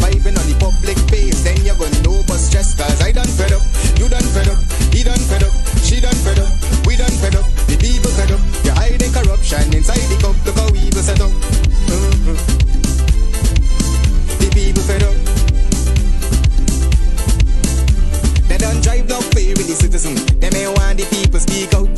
vibing on the public face, then you're gonna know but stress. Cause I done fed up, you done fed up, he done fed up, she done fed up, we done fed up, the people fed up. You're hiding corruption inside the cup, look how we go set up. The people fed up. They don't drive no fair with the citizen. They may want the people speak out.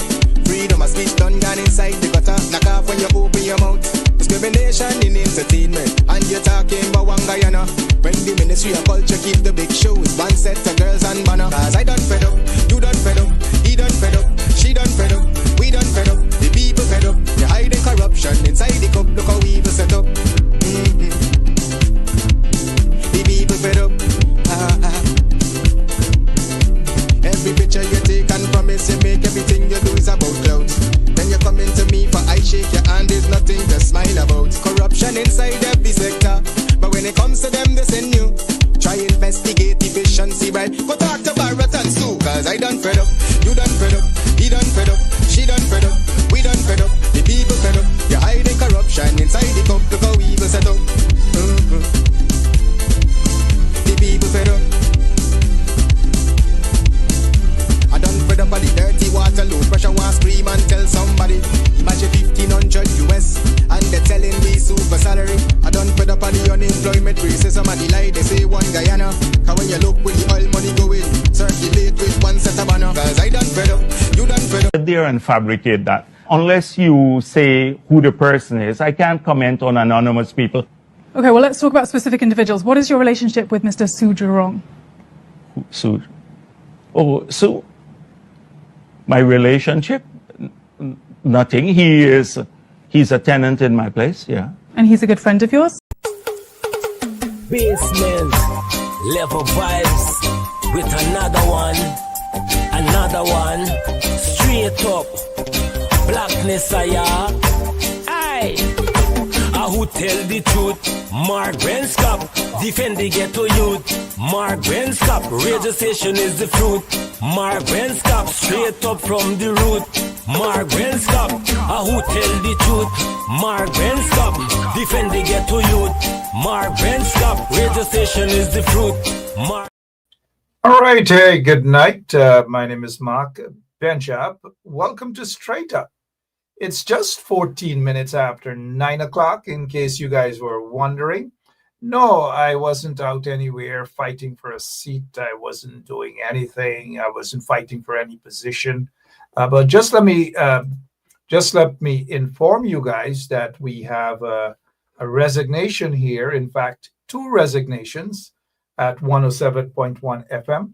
Freedom of speech done gone inside the gutter. Knock off when you open your mouth. Discrimination in entertainment, and you're talking about one Guyana. When the Ministry of Culture keep the big shows, one set of girls and banner. Cause I done fed up, you done fed up, he done fed up, she done fed up, we done fed up, the people fed up. You're hiding corruption inside the cup, look how we set up. The people fed up. Every picture you take and promise you make, everything you do is about clouds. Then you come into me for I shake your hand, there's nothing to smile about. Corruption inside every sector, but when it comes to them, they send you. Try investigate efficiency, right? Go talk to Barretans too. Cause I done fed up, you done fed up, he done fed up, she done fed up, we done fed up, the people fed up. You're hiding corruption inside the cup, look how we will set up. The people fed up. I done fed up on the dirty water, low pressure, want scream and tell somebody. Imagine 1500 US, and they're telling me super salary. I done fed up on the unemployment racism and the lie they say one Guyana. Cause when you look with the oil money going, circulate with one set of banner. Cause I done fed up, you done fed up. There and fabricate that. Unless you say who the person is, I can't comment on anonymous people. Okay, well, let's talk about specific individuals. What is your relationship with Mr. Su Jurong? Su? Oh, Su. My relationship? Nothing. He's a tenant in my place, yeah. And he's a good friend of yours? Basement level vibes with another one, straight up blackness, aye. Who tell the truth? Mark Benscop, defend the ghetto youth. Mark Benscop, radio station is the fruit. Mark Benscop, straight up from the root. Mark Benscop, who tell the truth? Mark Benscop, defend the ghetto youth. Mark Benscop, radio station is the fruit. All right, hey, good night. My name is Mark Benscop. Welcome to Straight Up. It's just 14 minutes after 9 o'clock, in case you guys were wondering. No, I wasn't out anywhere fighting for a seat. I wasn't doing anything. I wasn't fighting for any position. But just let me inform you guys that we have a resignation here. In fact, two resignations at 107.1 FM.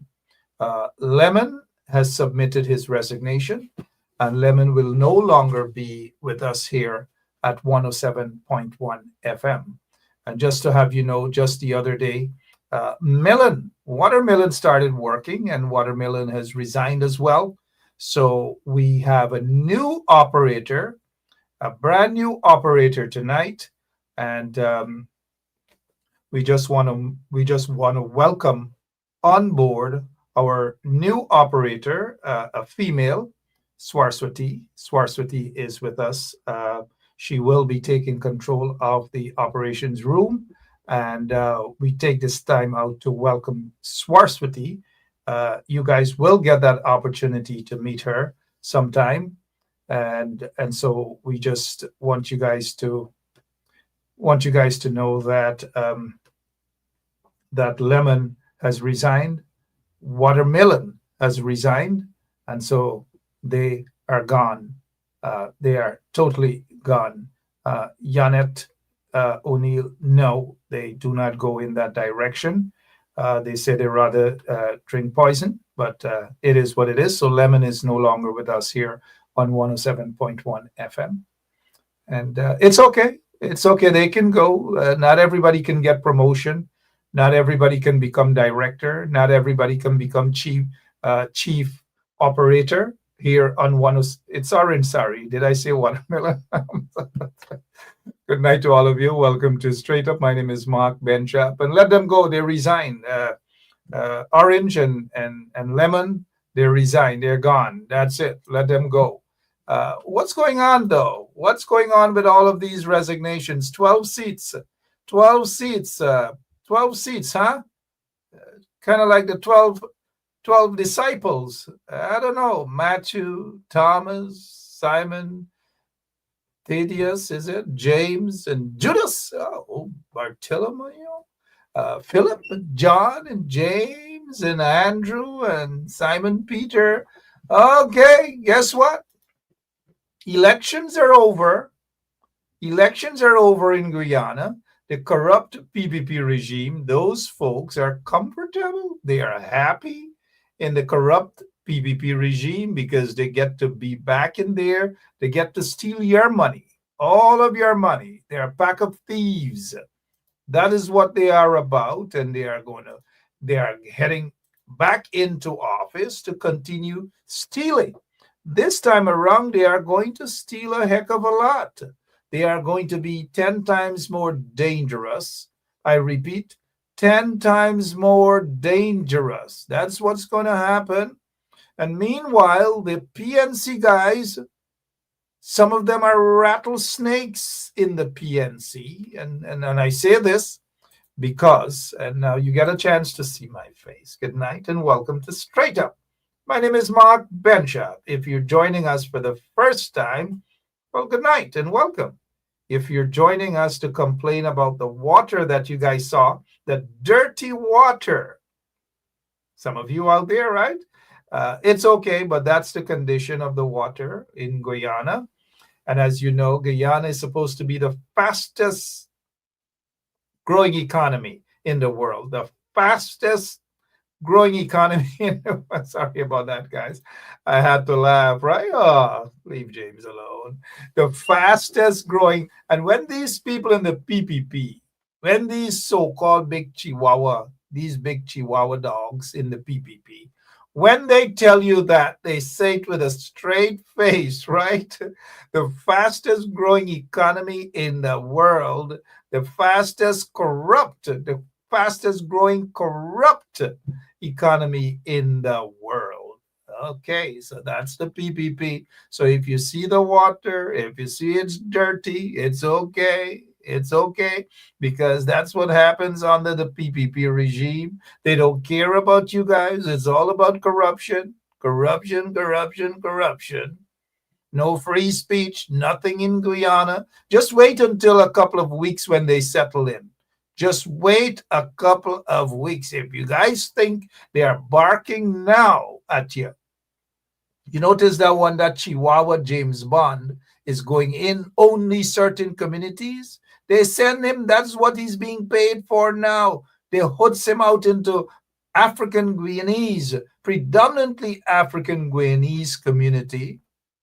Lemon has submitted his resignation, and Lemon will no longer be with us here at 107.1 FM. And just to have you know, just the other day, Watermelon started working, and Watermelon has resigned as well. So we have a new operator, a brand new operator tonight, and we just want to welcome on board our new operator, a female, Swarswati. Swarswati is with us. She will be taking control of the operations room, and we take this time out to welcome Swarswati. You guys will get that opportunity to meet her sometime, and so we just want you guys to know that that Lemon has resigned, Watermelon has resigned, and so they are gone. They are totally gone. Janet O'Neill, no, they do not go in that direction. They say they rather drink poison, but it is what it is. So Lemon is no longer with us here on 107.1 FM. And it's okay. It's okay. They can go. Not everybody can get promotion. Not everybody can become director. Not everybody can become chief operator here on it's orange, sorry. Did I say Watermelon? Good night to all of you. Welcome to Straight Up. My name is Mark Benscop. And let them go. They resign. Orange and Lemon, they resign. They're gone. That's it. Let them go. What's going on, though? What's going on with all of these resignations? 12 seats. 12 seats. 12 seats, huh? Kind of like the 12 disciples. I don't know. Matthew, Thomas, Simon, Thaddeus, is it? James and Judas. Oh, Bartholomew, Philip, and John, and James, and Andrew, and Simon Peter. Okay, guess what? Elections are over. Elections are over in Guyana. The corrupt PPP regime, those folks are comfortable. They are happy in the corrupt PPP regime because they get to be back in there. They get to steal your money, all of your money. They're a pack of thieves. That is what they are about. And they are heading back into office to continue stealing. This time around, they are going to steal a heck of a lot. They are going to be 10 times more dangerous. I repeat, 10 times more dangerous. That's what's going to happen. And meanwhile, the PNC guys, some of them are rattlesnakes in the PNC. And I say this because, and now you get a chance to see my face. Good night and welcome to Straight Up. My name is Mark Benshaw. If you're joining us for the first time, well, good night and welcome. If you're joining us to complain about the water that you guys saw, the dirty water, some of you out there, right? It's okay, but that's the condition of the water in Guyana. And as you know, Guyana is supposed to be the fastest growing economy in the world, the fastest growing economy in the world. Sorry about that, guys. I had to laugh, right? Oh, leave James alone. The fastest growing. And when these people in the PPP, when these so-called big Chihuahua, these big Chihuahua dogs in the PPP, when they tell you that, they say it with a straight face, right? The fastest growing economy in the world, the fastest growing corrupt economy in the world. Okay, so that's the PPP. So if you see the water, if you see it's dirty, it's okay. It's okay, because that's what happens under the PPP regime. They don't care about you guys. It's all about corruption, corruption, corruption, corruption. No free speech, nothing in Guyana. Just wait until a couple of weeks when they settle in. Just wait a couple of weeks. If you guys think they are barking now at you, you notice that one, that Chihuahua James Bond is going in only certain communities. They send him, that's what he's being paid for now. They hoods him out into African Guyanese, predominantly African Guyanese community,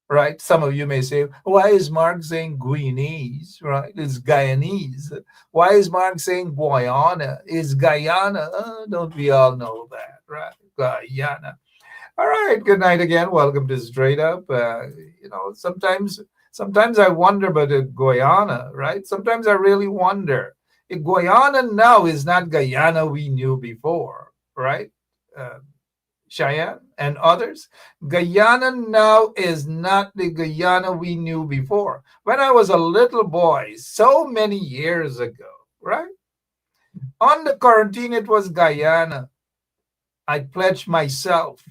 right? Some of you may say, why is Mark saying Guyanese, right? It's Guyanese. Why is Mark saying Guyana? It's Guyana. Don't we all know that, right? Guyana. All right, good night again. Welcome to Straight Up. Sometimes I wonder about Guyana, right? Sometimes I really wonder. If Guyana now is not Guyana we knew before, right? Cheyenne and others. Guyana now is not the Guyana we knew before. When I was a little boy, so many years ago, right? On the quarantine, it was Guyana. I pledged myself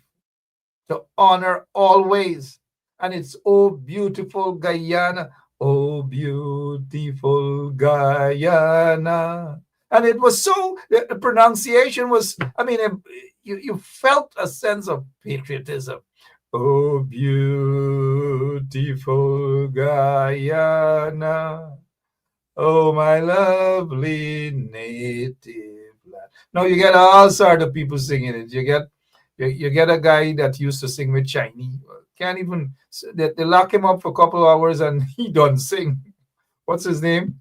to honor always. And it's, oh, beautiful Guyana, oh, beautiful Guyana. And it was so, the pronunciation was, I mean, you felt a sense of patriotism. Oh, beautiful Guyana, oh, my lovely native land. No, you get all sorts of people singing it. You get a guy that used to sing with Chinese. Can't even, they lock him up for a couple of hours and he don't sing. What's his name?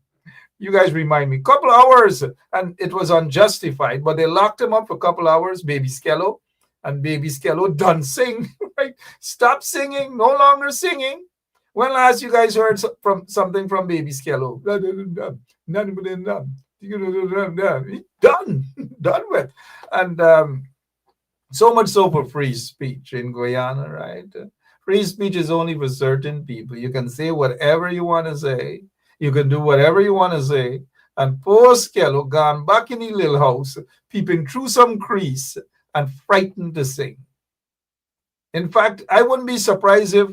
You guys remind me. Couple hours, and it was unjustified, but they locked him up for a couple hours, Baby Skello, and Baby Skello done sing, right? Stop singing, no longer singing. When last you guys heard something from Baby Skello? Done with. And so much so for free speech in Guyana, right? Free speech is only for certain people. You can say whatever you want to say. You can do whatever you want to say. And poor Skello gone back in the little house, peeping through some crease and frightened to sing. In fact, I wouldn't be surprised if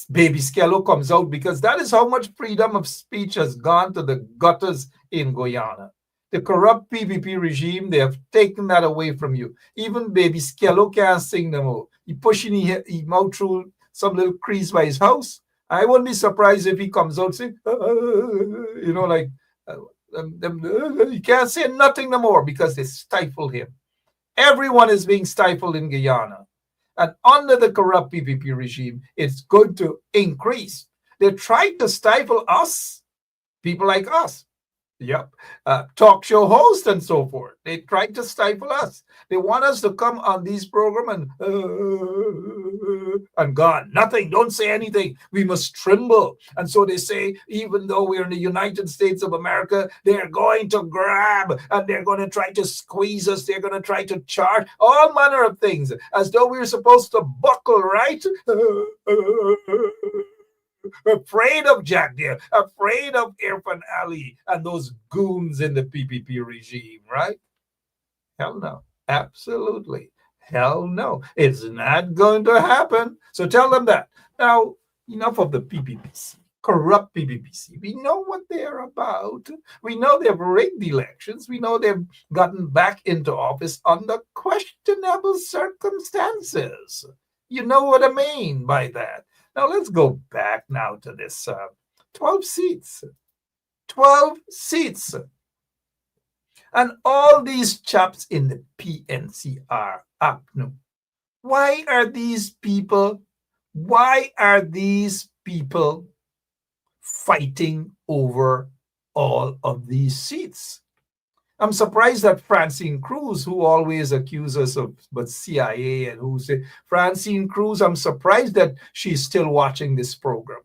baby Skello comes out, because that is how much freedom of speech has gone to the gutters in Guyana. The corrupt PPP regime, they have taken that away from you. Even baby Skello can't sing no more. He pushing his mouth through some little crease by his house. I wouldn't be surprised if he comes out saying, like, he can't say nothing no more because they stifled him. Everyone is being stifled in Guyana. And under the corrupt PPP regime, it's going to increase. They tried to stifle us, people like us. Yep. Talk show hosts and so forth. They tried to stifle us. They want us to come on these programs and God, nothing, don't say anything. We must tremble. And so they say, even though we're in the United States of America, they're going to grab and they're going to try to squeeze us. They're going to try to charge all manner of things as though we're supposed to buckle, right? Afraid of Jack Deere, afraid of Irfan Ali and those goons in the PPP regime, right? Hell no. Absolutely. Hell no. It's not going to happen. So tell them that. Now, enough of the PPPC, corrupt PPPC. We know what they're about. We know they've rigged elections. We know they've gotten back into office under questionable circumstances. You know what I mean by that. Now, let's go back now to this 12 seats. 12 seats. And all these chaps in the PNC are up now. Why are these people fighting over all of these seats? I'm surprised that Francine Cruz, who always accuses us of CIA and who say, Francine Cruz, I'm surprised that she's still watching this program.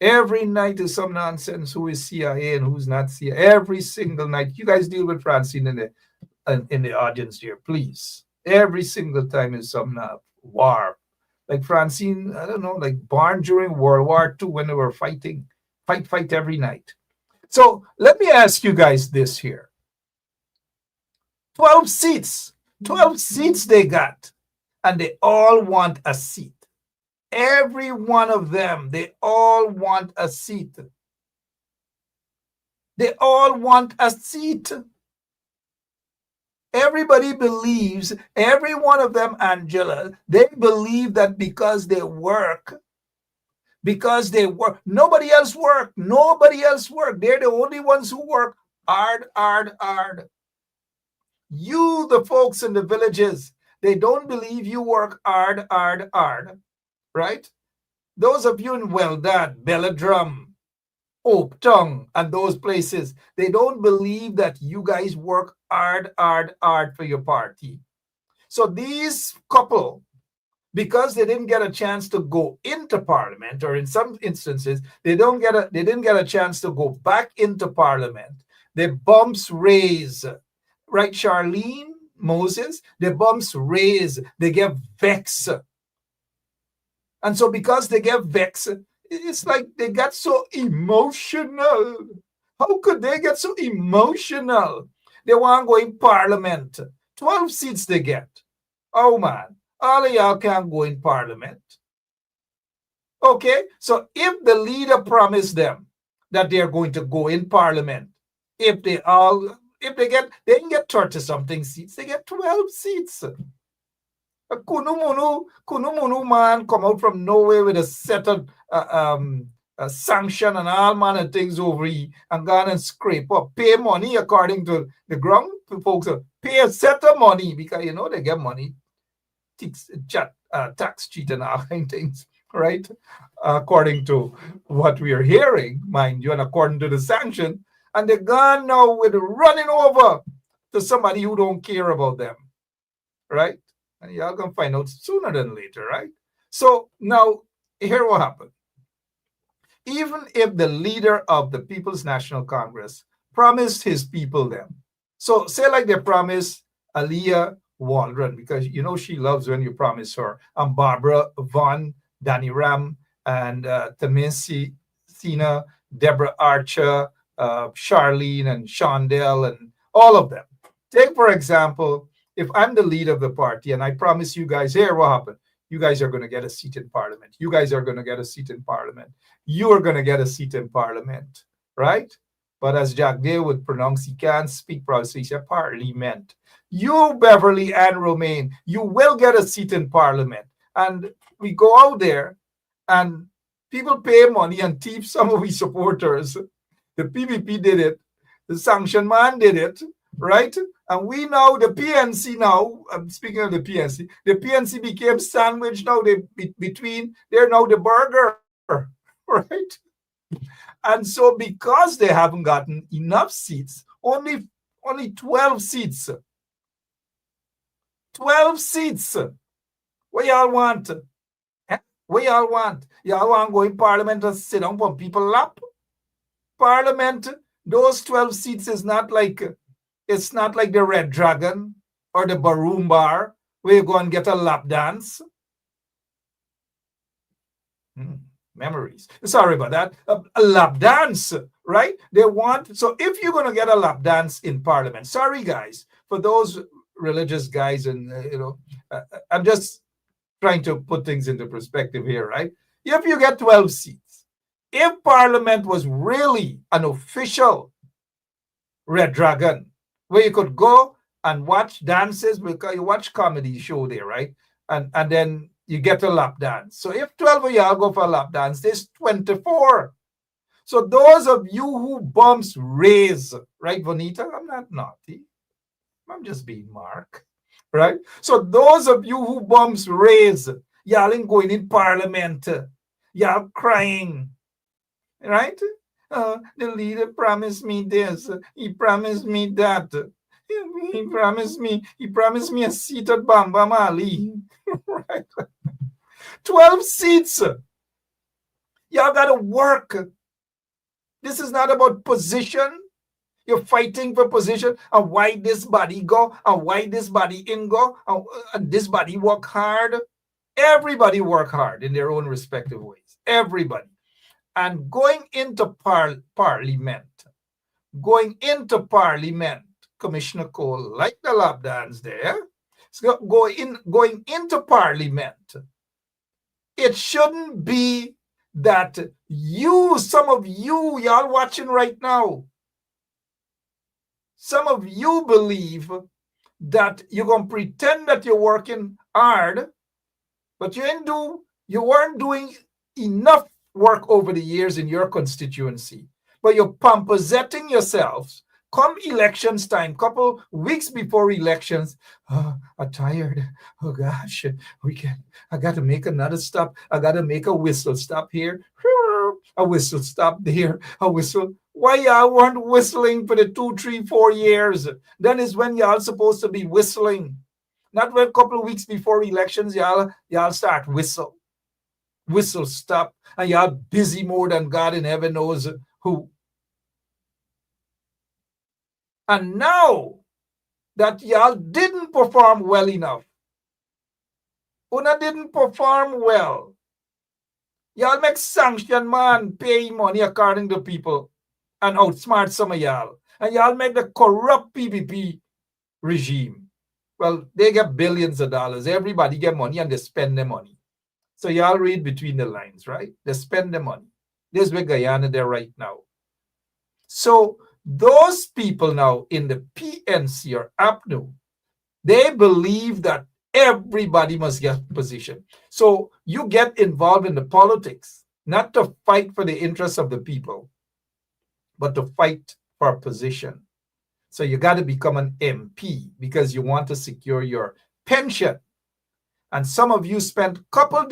Every night is some nonsense, who is CIA and who's not CIA. Every single night. You guys deal with Francine in the audience here, please. Every single time is some war. Like Francine, I don't know, like born during World War II when they were fighting. Fight every night. So let me ask you guys this here. 12 seats. 12 seats they got. And they all want a seat. Every one of them, they all want a seat. They all want a seat. Everybody believes, every one of them, Angela, they believe that because they work, nobody else work. They're the only ones who work hard. You, the folks in the villages, they don't believe you work hard, right? Those of you in Weldad, Belladrum, Oak Tongue, and those places, they don't believe that you guys work hard for your party. So these couple, because they didn't get a chance to go into parliament, or in some instances, they didn't get a chance to go back into parliament. Their bumps raise, right, Charlene Moses? Their bumps raise. They get vexed. And so because they get vexed, it's like they got so emotional. How could they get so emotional? They want to go in parliament. 12 seats they get. Oh, man. All of y'all can't go in parliament. Okay? So if the leader promised them that they're going to go in parliament, they didn't get 30-something seats, they get 12 seats. A Kunumunu man come out from nowhere with a set of sanction and all manner of things over here and go and scrape up, pay money according to the ground folks, pay a set of money because they get money, tax cheat and all kind of things, right? According to what we are hearing, mind you, and according to the sanction, and they're gone now with running over to somebody who don't care about them, right? And y'all gonna find out sooner than later, right? So now, here what happened. Even if the leader of the People's National Congress promised his people them, so say like they promised Aliyah Waldron, because she loves when you promise her, and Barbara Vaughan, Danny Ram, and Tamisi Sina, Deborah Archer, Charlene and Shondell and all of them. Take, for example, if I'm the leader of the party and I promise you guys, here, what happened? You guys are going to get a seat in parliament. You guys are going to get a seat in parliament. You are going to get a seat in parliament, right? But as Jack Dale would pronounce, he can't speak properly, so he said parliament. You, Beverly and Romaine, you will get a seat in parliament. And we go out there and people pay money and thief some of his supporters. The PPP did it. The sanction man did it, right? And we know the PNC now, I'm speaking of the PNC became sandwiched now they're now the burger, right? And so because they haven't gotten enough seats, only 12 seats. 12 seats. What y'all want? What y'all want? Y'all want to go in parliament and sit down on people's lap? Parliament, those 12 seats is not like, it's not like the Red Dragon or the Baroom Bar where you go and get a lap dance. Memories. Sorry about that. A lap dance, right? They want, so if you're going to get a lap dance in parliament, sorry guys, for those religious guys and, I'm just trying to put things into perspective here, right? If you get 12 seats, if parliament was really an official Red Dragon, where you could go and watch dances, because you watch comedy show there, right? And then you get a lap dance. So if 12 of y'all go for a lap dance, there's 24. So those of you who bumps raise, right, Bonita? I'm not naughty. I'm just being Mark, right? So those of you who bumps raise, y'all ain't going in parliament. Y'all crying, right? The leader promised me this. He promised me that. He promised me a seat at Bamba Mali. Right? 12 seats. Y'all gotta work. This is not about position. You're fighting for position and why this body go and why this body in go and this body work hard. Everybody work hard in their own respective ways. Everybody. And going into parliament, Commissioner Cole, like the lap dance there, so going into parliament, it shouldn't be that some of you, y'all watching right now, some of you believe that you're going to pretend that you're working hard, but you weren't doing enough work over the years in your constituency, but you're pomposetting yourselves. Come elections time, couple weeks before elections, I'm tired. Oh gosh, I got to make another stop. I got to make a whistle stop here, a whistle stop there, a whistle. Why y'all weren't whistling for the 2, 3, 4 years? Then is when y'all supposed to be whistling. Not when a couple of weeks before elections, y'all start whistle stop, and y'all busy more than God in heaven knows who. And now that y'all didn't perform well enough, Una didn't perform well, y'all make sanction man pay money according to people and outsmart some of y'all. And y'all make the corrupt PPP regime. Well, they get billions of dollars. Everybody get money and they spend their money. So y'all read between the lines, right? They spend the money. This is where Guyana there right now. So those people now in the PNC or APNU, they believe that everybody must get a position. So you get involved in the politics, not to fight for the interests of the people, but to fight for a position. So you got to become an MP because you want to secure your pension. And some of you spent couple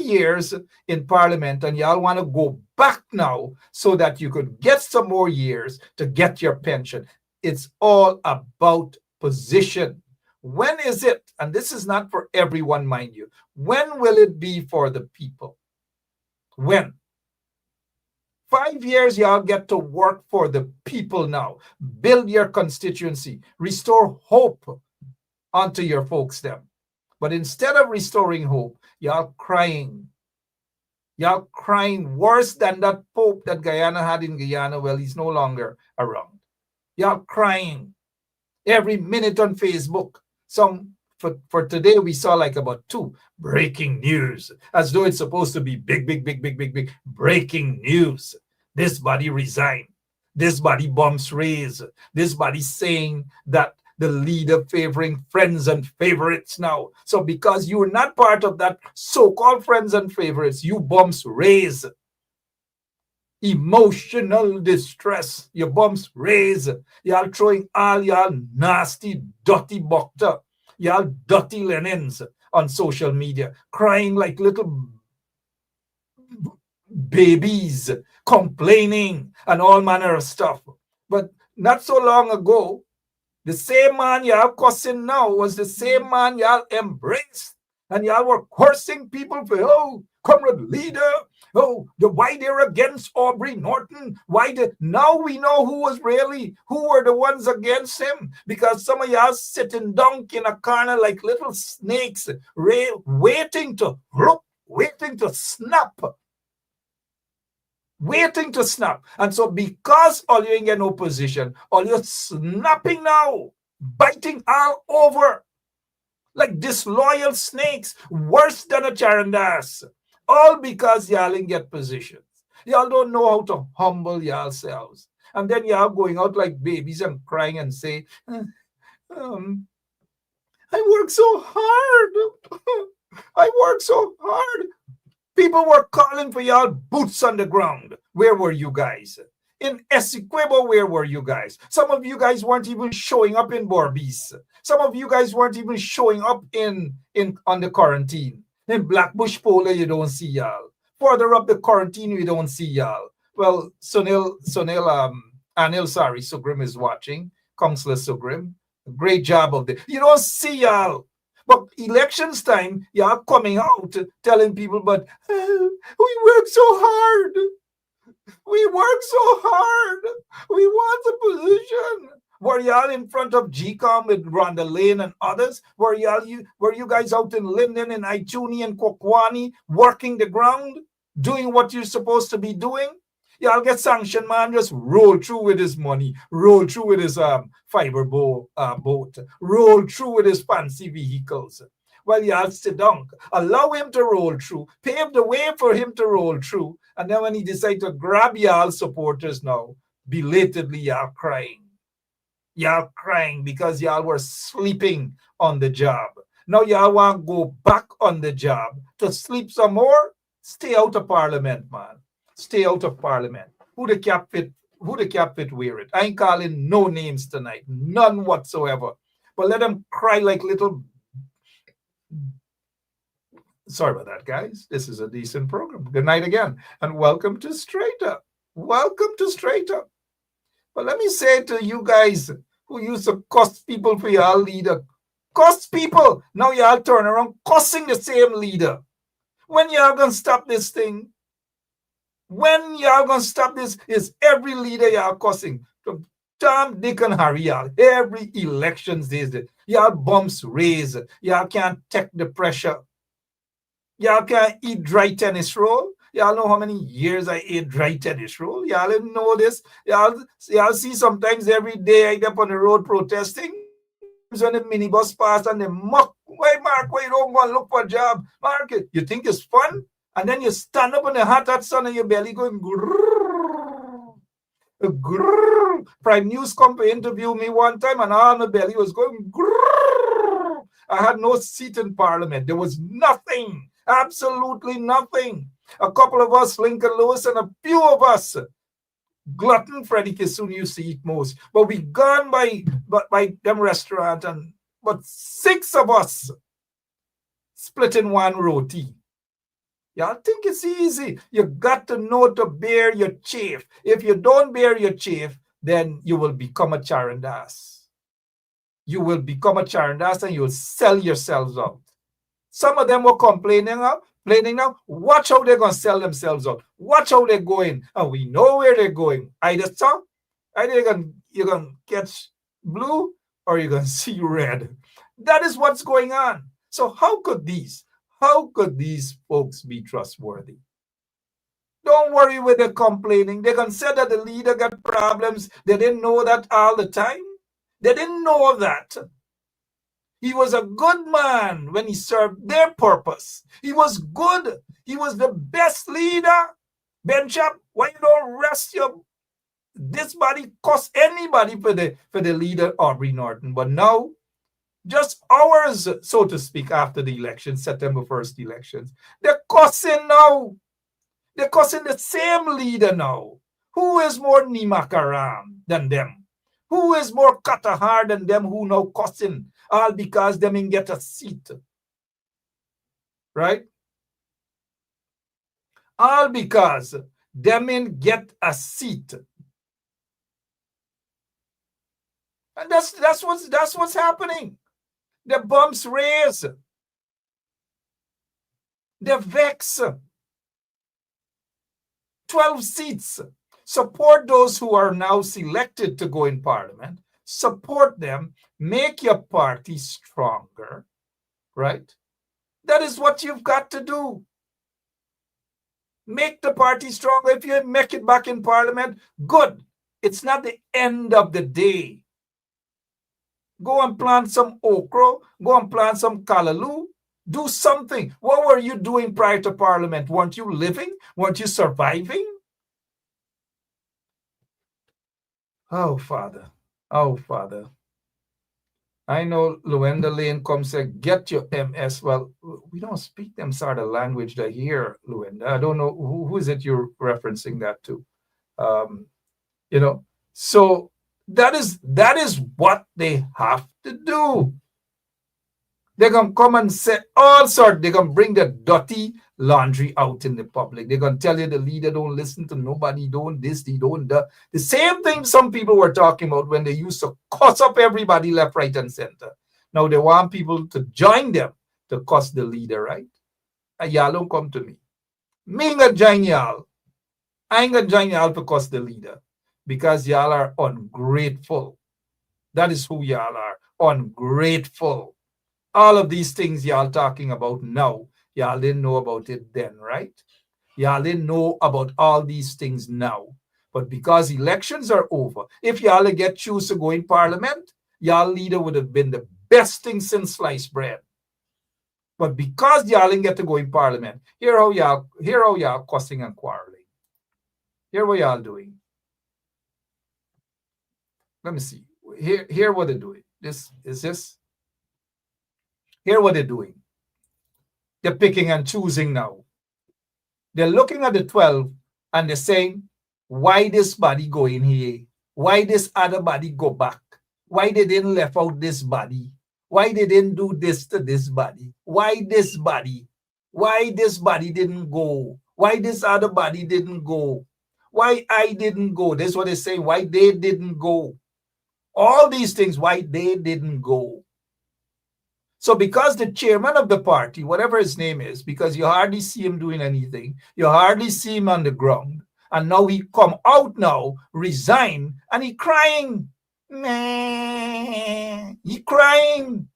years in parliament, and y'all want to go back now so that you could get some more years to get your pension. It's all about position. When is it? And this is not for everyone, mind you. When will it be for the people? When? 5 years, y'all get to work for the people now. Build your constituency. Restore hope onto your folks them. But instead of restoring hope, y'all crying. Y'all crying worse than that Pope that Guyana had in Guyana. Well, he's no longer around. Y'all crying every minute on Facebook. For today, we saw like about 2 breaking news, as though it's supposed to be big breaking news. This body resigned. This body bombs raised. This body saying that the leader favoring friends and favorites now. So because you are not part of that so-called friends and favorites, you bombs raise. Emotional distress, your bumps raise. Y'all throwing all y'all nasty, dirty buckter, y'all dirty linens on social media, crying like little babies, complaining and all manner of stuff. But not so long ago, the same man y'all cussing now was the same man y'all embraced. And y'all were cursing people for, oh, comrade leader, oh, why they're against Aubrey Norton? Now we know who were the ones against him, because some of y'all sitting dunk in a corner like little snakes, waiting to snap. Waiting to snap. And so because all you ain't get no position, all you're snapping now, biting all over like disloyal snakes, worse than a charandas. All because y'all ain't get positions. Y'all don't know how to humble yourselves. And then y'all going out like babies and crying and say, I work so hard. I work so hard. People were calling for y'all boots on the ground. Where were you guys? In Essequibo, where were you guys? Some of you guys weren't even showing up in Borbis. Some of you guys weren't even showing up on the quarantine. In Blackbush Polar, you don't see y'all. Further up the quarantine, we don't see y'all. Well, Anil Sugrim is watching. Councillor Sugrim. Great job of it. You don't see y'all. But elections time, y'all coming out telling people, but we work so hard. We work so hard. We want a position. Were y'all in front of GCOM with Rhonda Lane and others? Were you guys out in Linden and Ituni and Kokwani working the ground, doing what you're supposed to be doing? Y'all get sanctioned, man, just roll through with his money, roll through with his fiber boat, roll through with his fancy vehicles. Well, y'all sit down, allow him to roll through, pave the way for him to roll through, and then when he decides to grab y'all supporters now, belatedly y'all crying. Y'all crying because y'all were sleeping on the job. Now y'all want to go back on the job to sleep some more? Stay out of Parliament, man. Stay out of Parliament. Who the cap fit wear it? I ain't calling no names tonight. None whatsoever. But let them cry like little... Sorry about that, guys. This is a decent program. Good night again. And welcome to Straight Up. Welcome to Straight Up. But let me say to you guys who used to cuss people for y'all leader, cuss people. Now y'all turn around cussing the same leader. When y'all gonna stop this thing? When y'all gonna stop this? Is every leader y'all cussing? From Tom, Dick, and Harry, y'all. Every elections days, y'all bumps raise. Y'all can't take the pressure. Y'all can't eat dry tennis roll. Y'all know how many years I ate dry tennis roll. Y'all didn't know this. Y'all see sometimes every day I get up on the road protesting. When the minibus pass and they mock, why Mark, why you don't go and look for a job? Mark, you think it's fun? And then you stand up in the hot sun and your belly going grrrr, grrrr. Prime News come to interview me one time and all my belly was going grrrr. I had no seat in Parliament. There was nothing, absolutely nothing. A couple of us, Lincoln Lewis, and a few of us, glutton Freddie Kissoon used to eat most. But we gone by them restaurant, but 6 of us splitting one roti. Y'all think it's easy. You got to know to bear your chafe. If you don't bear your chafe, then you will become a charandas. You will become a charandas and you will sell yourselves out. Some of them were complaining now. Watch how they're going to sell themselves out. Watch how they're going. And we know where they're going. Either you're going to catch blue or you're going to see red. That is what's going on. So how could these folks be trustworthy? Don't worry with the complaining. They consider the leader got problems. They didn't know that all the time. They didn't know of that. He was a good man when he served their purpose. He was good. He was the best leader. Benchap, why you don't rest your this body cost anybody for the leader Aubrey Norton. But now, just hours, so to speak, after the election, September 1st elections, they're cussing now. They're cussing the same leader now. Who is more Nimakaram than them? Who is more Katahar than them who now cussing? All because them in get a seat. Right? All because them in get a seat. And that's what's happening. The bumps raise. The vex. 12 seats. Support those who are now selected to go in parliament. Support them. Make your party stronger. Right? That is what you've got to do. Make the party stronger. If you make it back in parliament, good. It's not the end of the day. Go and plant some okra. Go and plant some callaloo. Do something. What were you doing prior to parliament? Weren't you living? Weren't you surviving? Oh, Father. Oh, Father. I know Luenda Lane comes and get your MS. Well, we don't speak them sort of language that here, Luenda. I don't know who is it you're referencing that to. So that is what they have to do. They're going to come and say all sorts. They're going to bring the dirty laundry out in the public. They're going to tell you the leader don't listen to nobody, don't this, they don't that. The same thing some people were talking about when they used to cuss up everybody left, right, and center. Now they want people to join them to cuss the leader, right? Y'all don't come to me. Me ain't going to join y'all. I ain't going to join y'all to cuss the leader because y'all are ungrateful. That is who y'all are, ungrateful. All of these things y'all talking about now, y'all didn't know about it then, right? Y'all didn't know about all these things now. But because elections are over, if y'all get choose to go in parliament, y'all leader would have been the best thing since sliced bread. But because y'all didn't get to go in parliament, here how y'all cussing and quarreling. Here what y'all doing. Let me see. Here what they're doing. This is this. Here what they're doing. They're picking and choosing now. They're looking at the 12 and they're saying, why this body go in here? Why this other body go back? Why they didn't left out this body? Why they didn't do this to this body? Why this body? Why this body didn't go? Why this other body didn't go? Why I didn't go? That's what they say. Why they didn't go? All these things, why they didn't go. So because the chairman of the party, whatever his name is, because you hardly see him doing anything, you hardly see him on the ground, and now he come out now, resign, and he crying. Nah, he crying.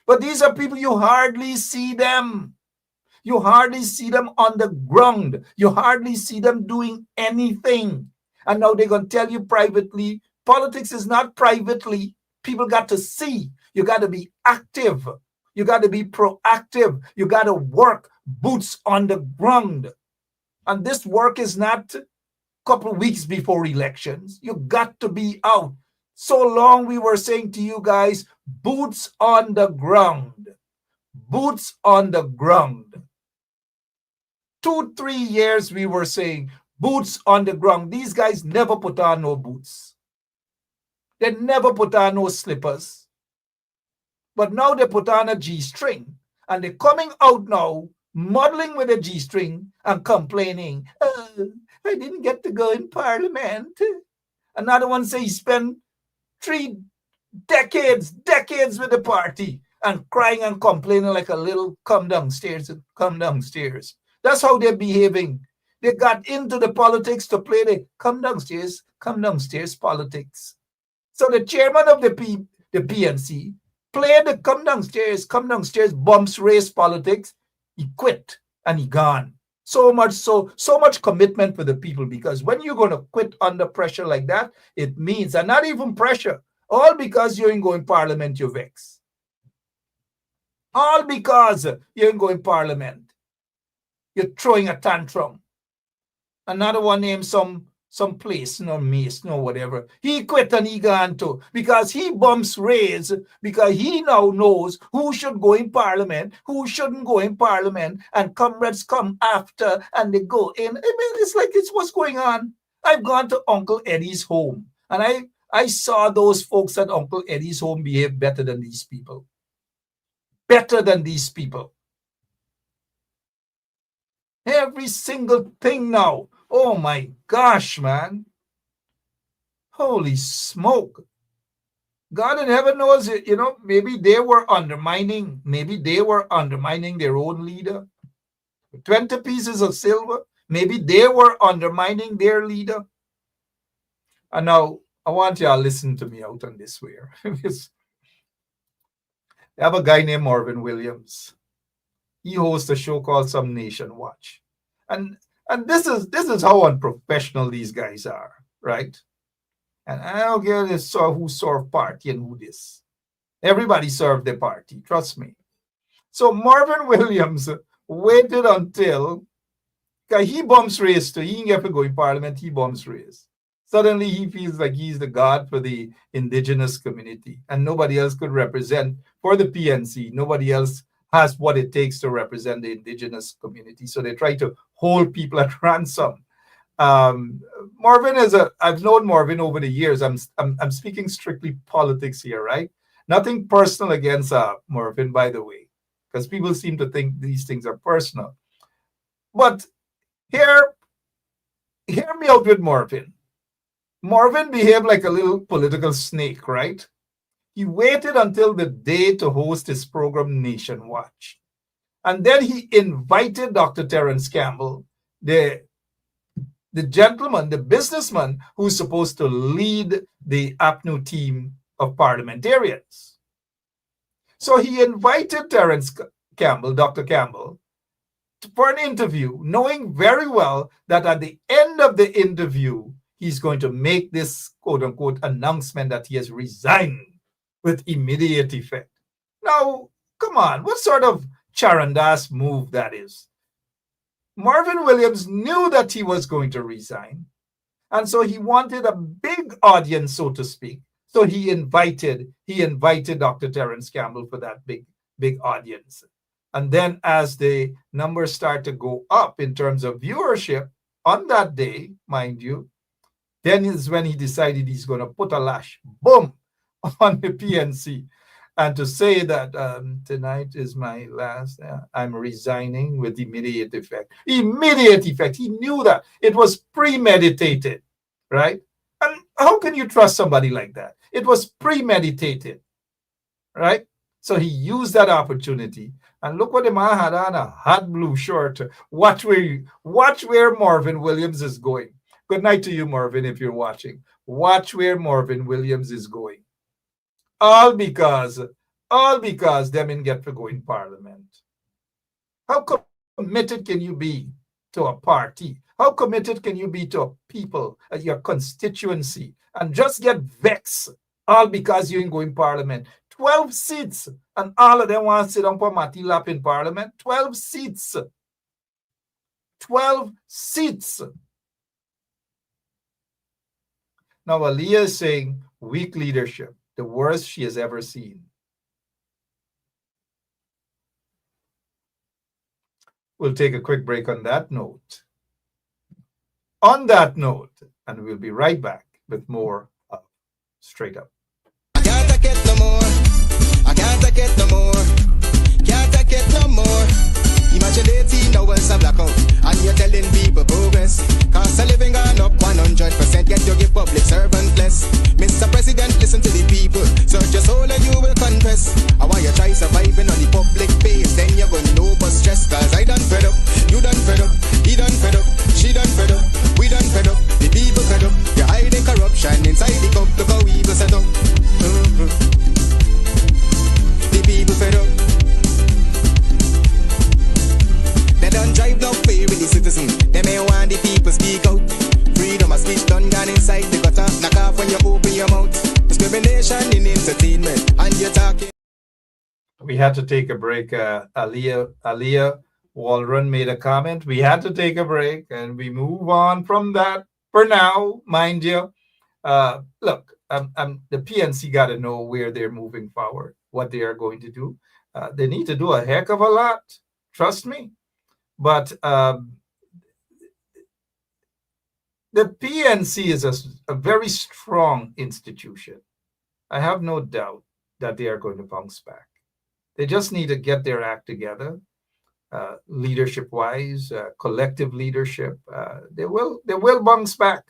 But these are people you hardly see them. You hardly see them on the ground. You hardly see them doing anything. And now they're going to tell you privately, politics is not privately. People got to see. You got to be active. You got to be proactive. You got to work boots on the ground. And this work is not a couple of weeks before elections. You got to be out. So long we were saying to you guys, boots on the ground. Boots on the ground. 2-3 years we were saying, boots on the ground. These guys never put on no boots. They never put on no slippers. But now they put on a G-string. And they're coming out now, muddling with a G-string and complaining, I didn't get to go in parliament. Another one says he spent 3 decades with the party and crying and complaining like a little come downstairs. That's how they're behaving. They got into the politics to play the come downstairs politics. So the chairman of the PNC played the come downstairs bumps race politics. He quit and he gone. So much commitment for the people, because when you're going to quit under pressure like that, it means, and not even pressure, all because you ain't going parliament, you vex. All because you ain't going parliament, you're throwing a tantrum. Another one named some place, no Mace, no whatever. He quit and he gone too, because he bumps raise, because he now knows who should go in parliament, who shouldn't go in parliament, and comrades come after and they go in. I mean, it's like it's what's going on. I've gone to Uncle Eddie's home, and I saw those folks at Uncle Eddie's home behave better than these people. Better than these people. Every single thing now. Oh my gosh, man. Holy smoke. God in heaven knows it. You know, maybe they were undermining their own leader. 20 pieces of silver. Maybe they were undermining their leader. And now I want y'all to listen to me out on this way. I have a guy named Marvin Williams. He hosts a show called Some Nation Watch. And this is how unprofessional these guys are, right? And I don't care who serve party and who this. Everybody served their party, trust me. So Marvin Williams waited until he bumps race too. He didn't get to go in parliament, he bumps race. Suddenly he feels like he's the god for the indigenous community, and nobody else could represent for the PNC. Nobody else has what it takes to represent the indigenous community. So they try to hold people at ransom. Marvin I've known Marvin over the years. I'm speaking strictly politics here, right? Nothing personal against Marvin, by the way, because people seem to think these things are personal. But hear me out with Marvin. Marvin behaved like a little political snake, right? He waited until the day to host his program Nation Watch. And then he invited Dr. Terence Campbell, the gentleman, the businessman who's supposed to lead the APNU team of parliamentarians. So he invited Terence Campbell, Dr. Campbell, for an interview, knowing very well that at the end of the interview, he's going to make this quote-unquote announcement that he has resigned with immediate effect. Now, come on, what sort of charandas move that is? Marvin Williams knew that he was going to resign, and so he wanted a big audience, so to speak. So he invited Dr. Terence Campbell for that big audience. And then as the numbers start to go up in terms of viewership on that day, mind you, then is when he decided he's going to put a lash, boom, on the PNC. And to say that tonight is my last, I'm resigning with immediate effect. Immediate effect. He knew that. It was premeditated, right? And how can you trust somebody like that? It was premeditated, right? So he used that opportunity. And look what the man had on, a hot blue shirt. Watch where Marvin Williams is going. Good night to you, Marvin, if you're watching. Watch where Marvin Williams is going. All because them in get to go in parliament. How committed can you be to a party? How committed can you be to a people, your constituency, and just get vexed all because you ain't going parliament? 12 seats, and all of them want to sit on for Matty lap in parliament. 12 seats. 12 seats. Now, Aliyah is saying weak leadership, the worst she has ever seen. We'll take a quick break on that note. On that note, and we'll be right back with more of Straight Up. I can't take it no more. I can't take it no more. Can't take it no more. Imagine 18 hours of blackout, and you're telling people progress. Cost of living gone up 100%, yet you give public servant less. Mr. President, listen to the people. Search your soul and you will confess. I want you try surviving on the public face, then you're gonna know but stress. Cause I done fed up, you done fed up, he done fed up, she done fed up, we done fed up, the people fed up. You're hiding corruption inside the cup, look how evil set up. we had to take a break. Aliyah Walron made a comment. We had to take a break, and we move on from that for now, mind you. Look, the PNC got to know where they're moving forward, what they are going to do. They need to do a heck of a lot, trust me. But the PNC is a very strong institution. I have no doubt that they are going to bounce back. They just need to get their act together, leadership-wise, collective leadership. They will bounce back,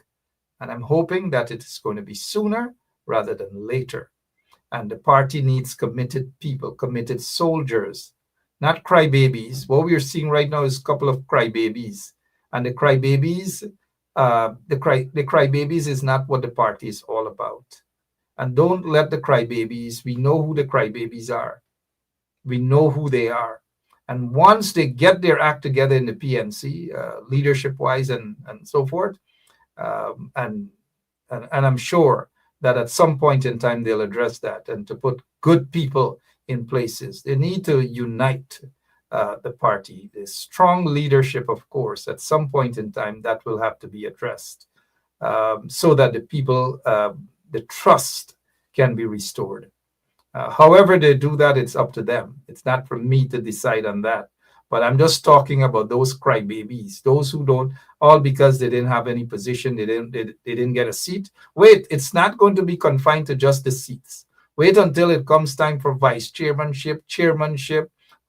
and I'm hoping that it is going to be sooner rather than later. And the party needs committed people, committed soldiers, not crybabies. What we are seeing right now is a couple of crybabies, and the crybabies, the crybabies is not what the party is all about. And don't let the crybabies. We know who the crybabies are. We know who they are. And once they get their act together in the PNC, leadership-wise and so forth, and I'm sure that at some point in time they'll address that and to put good people in places. They need to unite the party. The strong leadership, of course, at some point in time that will have to be addressed so that the people, the trust can be restored. However they do that, it's up to them. It's not for me to decide on that. But I'm just talking about those crybabies, those who don't, all because they didn't have any position, they didn't get a seat. Wait, it's not going to be confined to just the seats. Wait until it comes time for vice chairmanship,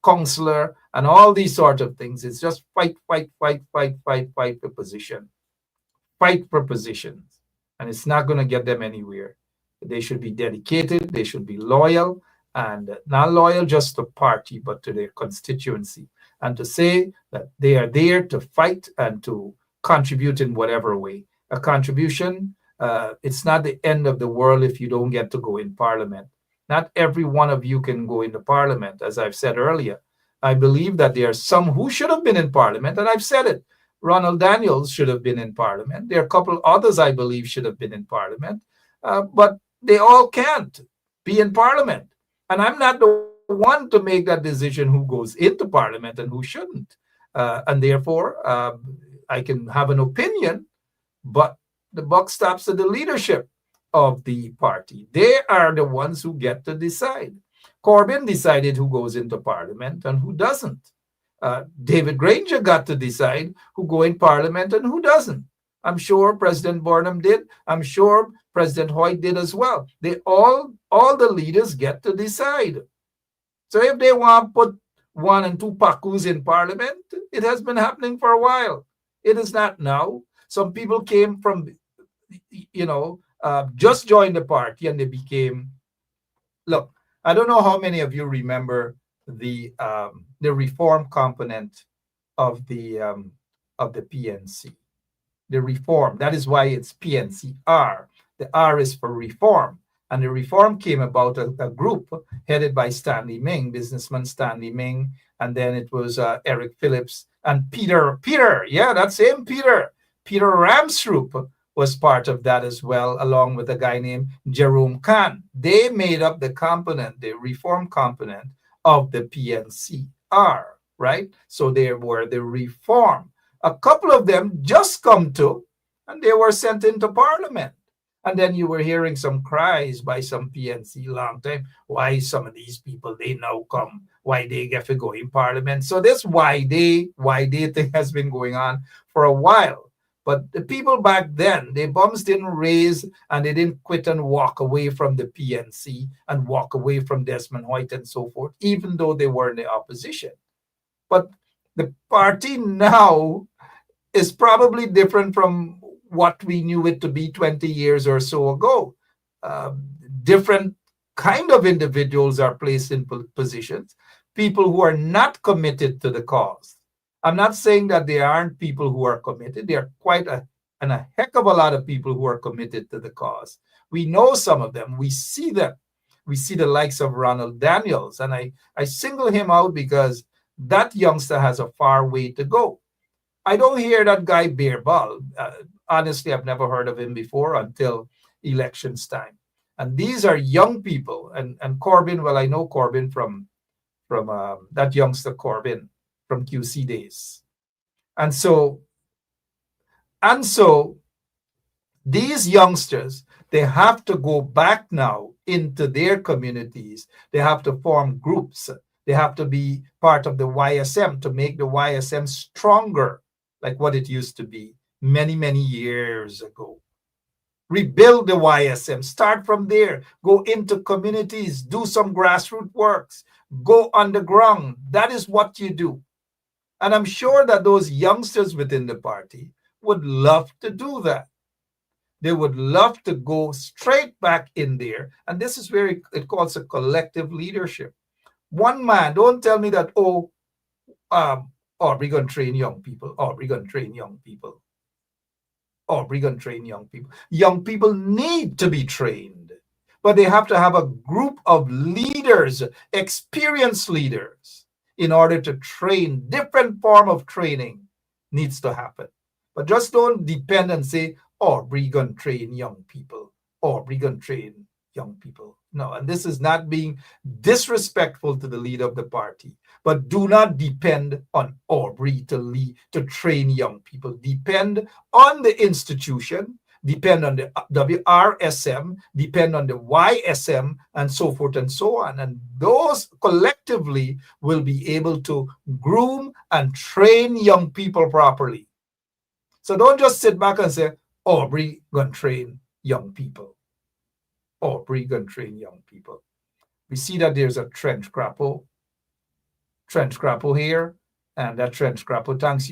counselor, and all these sort of things. It's just fight for position. Fight for positions. And it's not going to get them anywhere. They should be dedicated, they should be loyal, and not loyal just to party, but to their constituency. And to say that they are there to fight and to contribute in whatever way. A contribution, it's not the end of the world if you don't get to go in parliament. Not every one of you can go into parliament, as I've said earlier. I believe that there are some who should have been in parliament, and I've said it. Ronald Daniels should have been in parliament. There are a couple others I believe should have been in parliament. But they all can't be in parliament. And I'm not the one to make that decision who goes into parliament and who shouldn't. And therefore, I can have an opinion, but the buck stops at the leadership of the party. They are the ones who get to decide. Corbyn decided who goes into parliament and who doesn't. David Granger got to decide who go in parliament and who doesn't. I'm sure President Burnham did. I'm sure President Hoyt did as well. They all the leaders get to decide. So if they want to put 1 and 2 Pakus in parliament, it has been happening for a while. It is not now. Some people came from, just joined the party and they became. Look, I don't know how many of you remember the reform component of the PNC. The reform. That is why it's PNCR. The R is for reform. And the reform came about a group headed by Stanley Ming, businessman Stanley Ming. And then it was Eric Phillips and Peter, yeah, that same Peter Ramstroop was part of that as well, along with a guy named Jerome Khan. They made up the component, the reform component of the PNCR, right? So they were the reform. A couple of them just come to, and they were sent into parliament. And then you were hearing some cries by some PNC long time. Why some of these people, they now come, why they get to go in parliament. So this why they thing has been going on for a while. But the people back then, their bums didn't raise and they didn't quit and walk away from the PNC and walk away from Desmond Hoyt and so forth, even though they were in the opposition. But the party now is probably different from what we knew it to be 20 years or so ago. Different kind of individuals are placed in positions, people who are not committed to the cause. I'm not saying that there aren't people who are committed. There are quite a heck of a lot of people who are committed to the cause. We know some of them. We see them. We see the likes of Ronald Daniels. And I single him out because that youngster has a far way to go. I don't hear that guy Beerball. Honestly, I've never heard of him before until elections time. And these are young people. And Corbyn, well, I know Corbyn from that youngster Corbyn from QC days. And so these youngsters, they have to go back now into their communities. They have to form groups. They have to be part of the YSM to make the YSM stronger, like what it used to be many, many years ago. Rebuild the YSM, start from there, go into communities, do some grassroots works, go underground. That is what you do. And I'm sure that those youngsters within the party would love to do that. They would love to go straight back in there. And this is where it calls a collective leadership. One man, don't tell me that, we're going to train young people. We're going to train young people. We're going to train young people. Young people need to be trained, but they have to have a group of leaders, experienced leaders, in order to train. Different form of training needs to happen. But just don't depend and say, we're going to train young people. We're going to train young people. No, and this is not being disrespectful to the leader of the party. But do not depend on Aubrey to train young people. Depend on the institution, depend on the WRSM, depend on the YSM, and so forth and so on. And those collectively will be able to groom and train young people properly. So don't just sit back and say, Aubrey gonna train young people. Aubrey gonna train young people. We see that there's a trench grapple here, and that trench grapple, thanks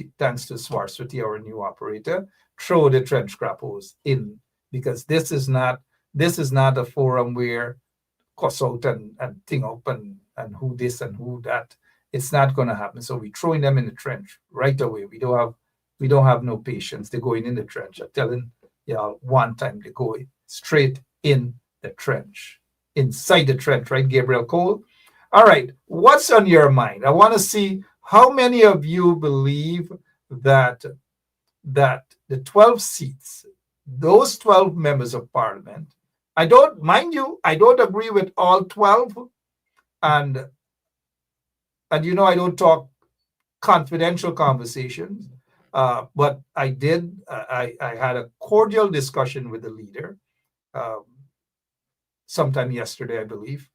to Swarswati, our new operator, throw the trench grapples in, because this is not a forum where cuss out and thing up and who this and who that. It's not going to happen. So we're throwing them in the trench right away. We don't have no patience. They're going in the trench. I'm telling y'all one time, they go straight in the trench, inside the trench, right, Gabriel Cole? All right, what's on your mind? I want to see how many of you believe that the 12 seats, those 12 members of parliament, I don't agree with all 12, and I don't talk confidential conversations, but I had a cordial discussion with the leader sometime yesterday, I believe.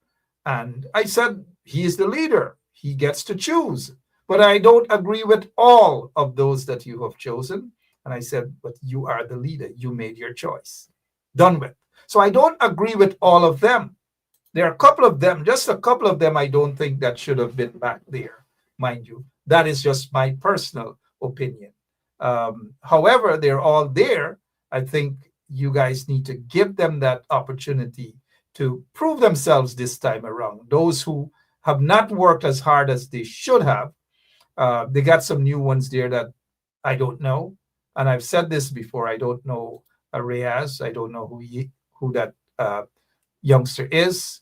And I said, he is the leader. He gets to choose. But I don't agree with all of those that you have chosen. And I said, but you are the leader. You made your choice. Done with. So I don't agree with all of them. There are a couple of them, just a couple of them I don't think that should have been back there, mind you. That is just my personal opinion. However, they're all there. I think you guys need to give them that opportunity to prove themselves this time around. Those who have not worked as hard as they should have, they got some new ones there that I don't know. And I've said this before, I don't know Reyes. I don't know who that youngster is.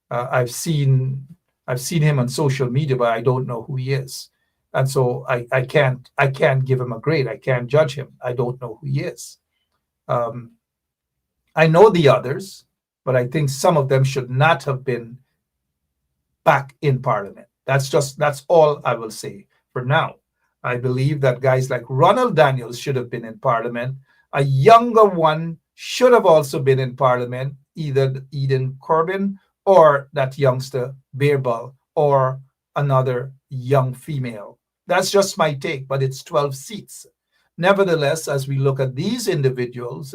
I've seen him on social media, but I don't know who he is. And so I can't give him a grade. I can't judge him. I don't know who he is. I know the others, but I think some of them should not have been back in Parliament. That's all I will say for now. I believe that guys like Ronald Daniels should have been in Parliament. A younger one should have also been in Parliament, either Eden Corbyn or that youngster Beerball or another young female. That's just my take, but it's 12 seats. Nevertheless, as we look at these individuals,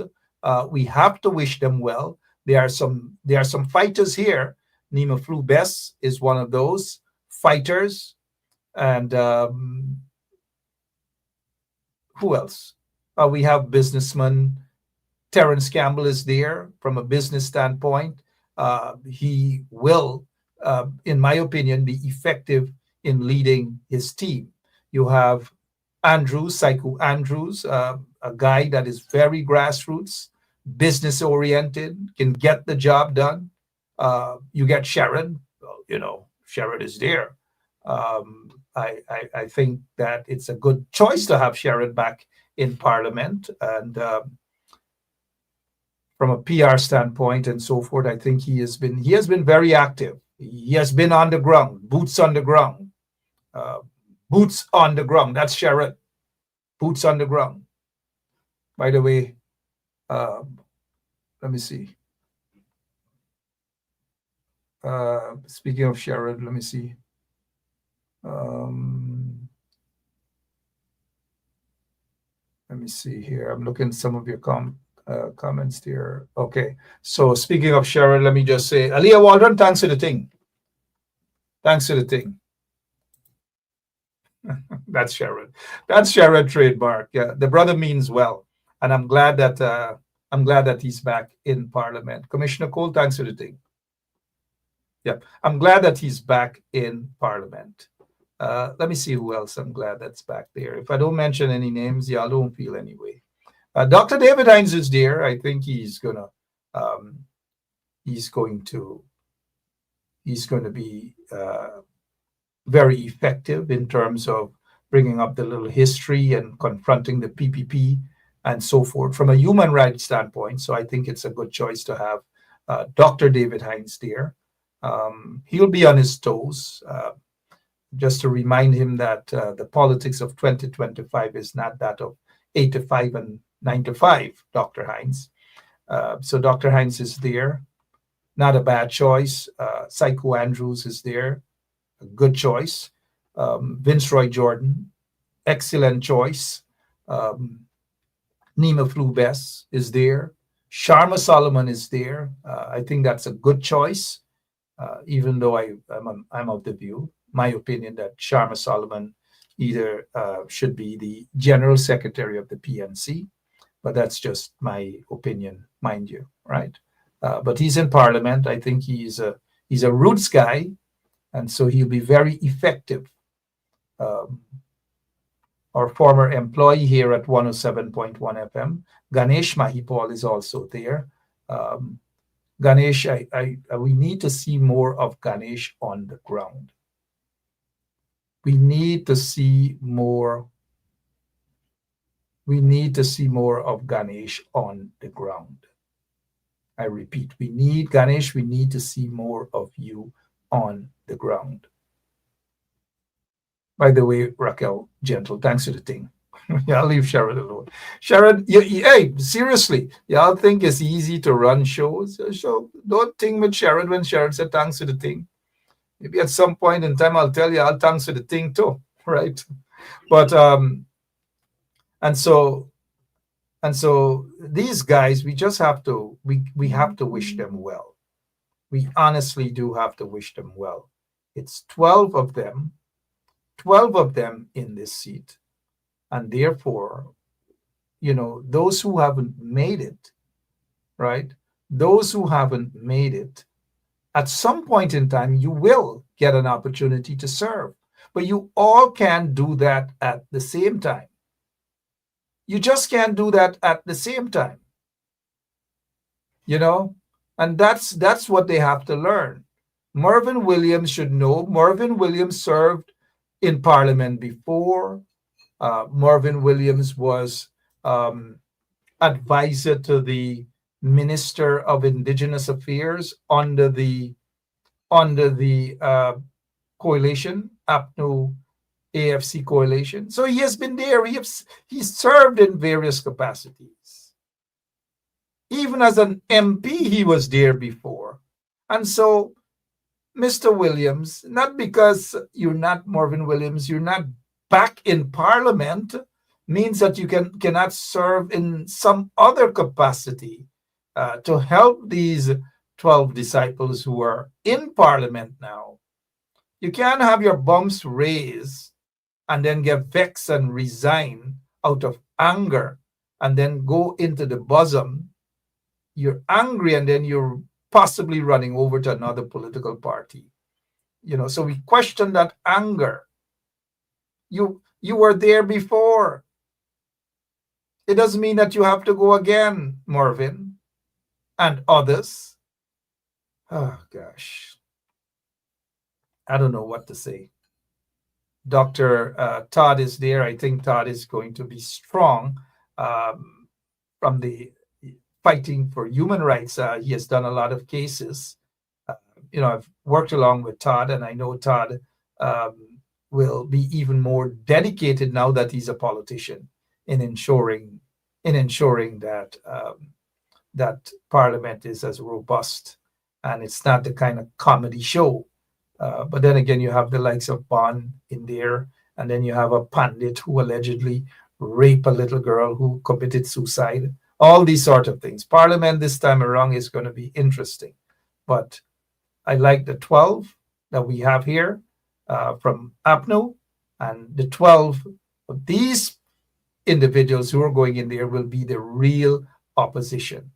we have to wish them well. There are some fighters here. Nima Flu-Bess is one of those fighters. And who else? We have businessman Terence Campbell is there from a business standpoint. He will, in my opinion, be effective in leading his team. You have Andrews, Saiku Andrews, a guy that is very grassroots, business oriented, can get the job done. You get Sherrod, Sherrod is there. I think that it's a good choice to have Sherrod back in Parliament. And from a PR standpoint and so forth, I think he has been very active. He has been on the ground, boots on the ground. Boots on the ground. That's Sherrod. Boots on the ground. By the way, let me see. Speaking of Sherrod, let me see. Let me see here. I'm looking at some of your comments here. Okay. So speaking of Sherrod, let me just say, Aliyah Waldron, thanks for the thing. Thanks for the thing. That's Sherrod. That's Sherrod trademark. Yeah, the brother means well, and I'm glad that he's back in Parliament. Commissioner Cole, thanks for the thing. Yeah, I'm glad that he's back in Parliament. Let me see who else I'm glad that's back there. If I don't mention any names, y'all don't feel anyway. Dr. David Hines is there. I think he's going to be very effective in terms of bringing up the little history and confronting the PPP and so forth from a human rights standpoint. So I think it's a good choice to have Dr. David Hines there. He'll be on his toes, just to remind him that the politics of 2025 is not that of 8 to 5 and 9 to 5, Dr. Hines. So Dr. Hines is there. Not a bad choice. Psycho Andrews is there. A good choice. Vince Roy Jordan, excellent choice. Nima Flubes is there. Sharma Solomon is there. I think that's a good choice, even though I'm of the view, my opinion, that Sharma Solomon either should be the General Secretary of the PNC, but that's just my opinion, mind you, right? But he's in Parliament. I think he's a roots guy, and so he'll be very effective. Our former employee here at 107.1 FM, Ganesh Mahipal, is also there. Ganesh, we need to see more of Ganesh on the ground. We need to see more. We need to see more of Ganesh on the ground. I repeat, we need Ganesh. We need to see more of you on the ground. By the way, Raquel Gentle, thanks for the thing. Yeah, I'll leave Sherrod alone. Sherrod, hey, seriously, y'all think it's easy to run shows? So don't think with Sherrod when Sherrod said thanks for the thing. Maybe at some point in time I'll tell you I'll thanks for the thing too, right? But and so these guys, we just have to we have to wish them well. We honestly do have to wish them well. It's 12 of them in this seat. And therefore, those who haven't made it, right? Those who haven't made it, at some point in time, you will get an opportunity to serve. But you all can't do that at the same time. You just can't do that at the same time. And that's what they have to learn. Mervyn Williams should know. Mervyn Williams served in Parliament before. Mervyn Williams was advisor to the Minister of Indigenous Affairs under the coalition, APNU AFC coalition. So he has been there. He's served in various capacities. Even as an MP, he was there before. And so, Mr. Williams, not because you're not Mervyn Williams, you're not back in Parliament, means that you cannot serve in some other capacity to help these 12 disciples who are in Parliament now. You can't have your bumps raised and then get vexed and resign out of anger and then go into the bosom. You're angry and then you're possibly running over to another political party. So we question that anger. You were there before. It doesn't mean that you have to go again, Mervyn and others. Oh, gosh. I don't know what to say. Dr. Todd is there. I think Todd is going to be strong from the fighting for human rights. He has done a lot of cases I've worked along with Todd, and I know Todd will be even more dedicated now that he's a politician in ensuring that that Parliament is as robust and it's not the kind of comedy show. But then again, you have the likes of Bond in there, and then you have a pundit who allegedly raped a little girl who committed suicide. All these sort of things. Parliament this time around is going to be interesting. But I like the 12 that we have here from APNO, and the 12 of these individuals who are going in there will be the real opposition.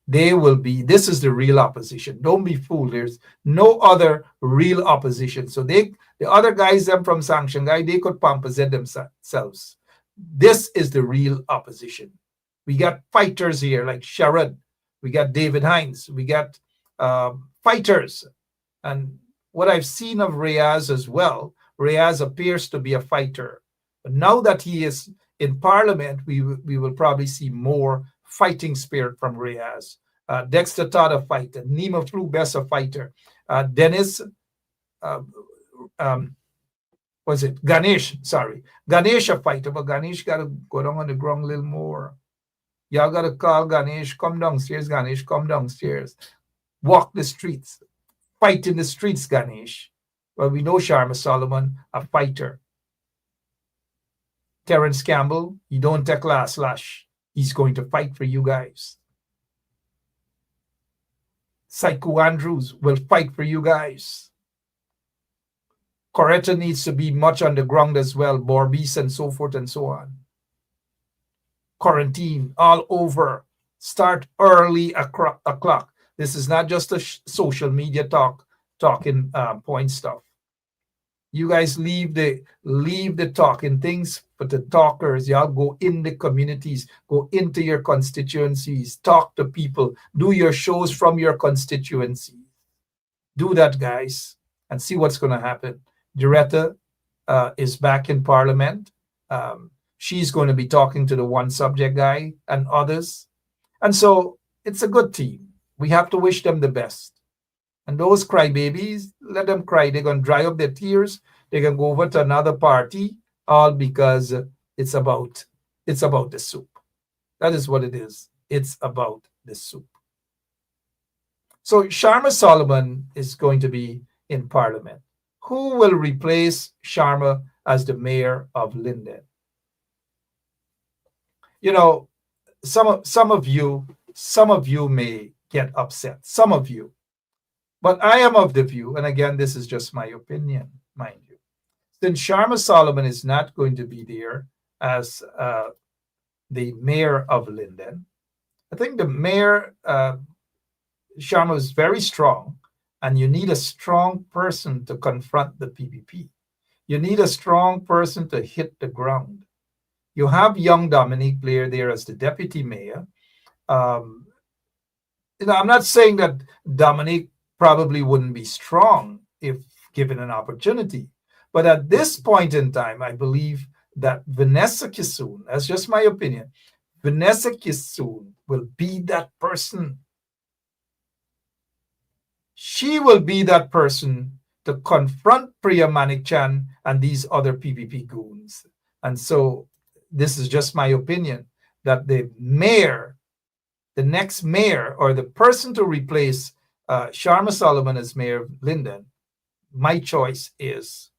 This is the real opposition. Don't be fooled. There's no other real opposition. So the other guys, them from Sanction Guy, they could pamperzette themselves. This is the real opposition. We got fighters here like Sharad. We got David Hines. We got fighters. And what I've seen of Reyes as well, Reyes appears to be a fighter. But now that he is in Parliament, we will probably see more fighting spirit from Reyes. Dexter Todd, a fighter. Nima Flubess, a fighter. Dennis, was it Ganesh? Sorry. Ganesh, a fighter, but Ganesh got to go down on the ground a little more. Y'all got to call Ganesh, come downstairs, Ganesh, come downstairs. Walk the streets. Fight in the streets, Ganesh. Well, we know Sharma Solomon, a fighter. Terence Campbell, he don't take last lash. He's going to fight for you guys. Psycho Andrews will fight for you guys. Coretta needs to be much on the ground as well. Borbis and so forth and so on. Quarantine all over. Start early o'clock. This is not just a social media talking point stuff. You guys leave the talking things for the talkers. Y'all go in the communities, go into your constituencies, talk to people, do your shows from your constituency. Do that, guys, and see what's going to happen. Doretta is back in Parliament. She's going to be talking to the one subject guy and others. And so it's a good team. We have to wish them the best. And those crybabies, let them cry. They're going to dry up their tears. They can go over to another party, all because it's about the soup. That is what it is. It's about the soup. So Sharma Solomon is going to be in Parliament. Who will replace Sharma as the mayor of Linden? You know, some of you may get upset. Some of you. But I am of the view, and again, this is just my opinion, mind you. Since Sharma Solomon is not going to be there as the mayor of Linden, I think the mayor, Sharma, is very strong, and you need a strong person to confront the PPP. You need a strong person to hit the ground. You have young Dominique Blair there as the deputy mayor. I'm not saying that Dominique probably wouldn't be strong if given an opportunity. But at this point in time, I believe that Vanessa Kissoon, that's just my opinion, Vanessa Kissoon will be that person. She will be that person to confront Priya Manikchan and these other PPP goons. And so this is just my opinion, that the mayor, the next mayor, or the person to replace Sharma Solomon as mayor of Linden, my choice is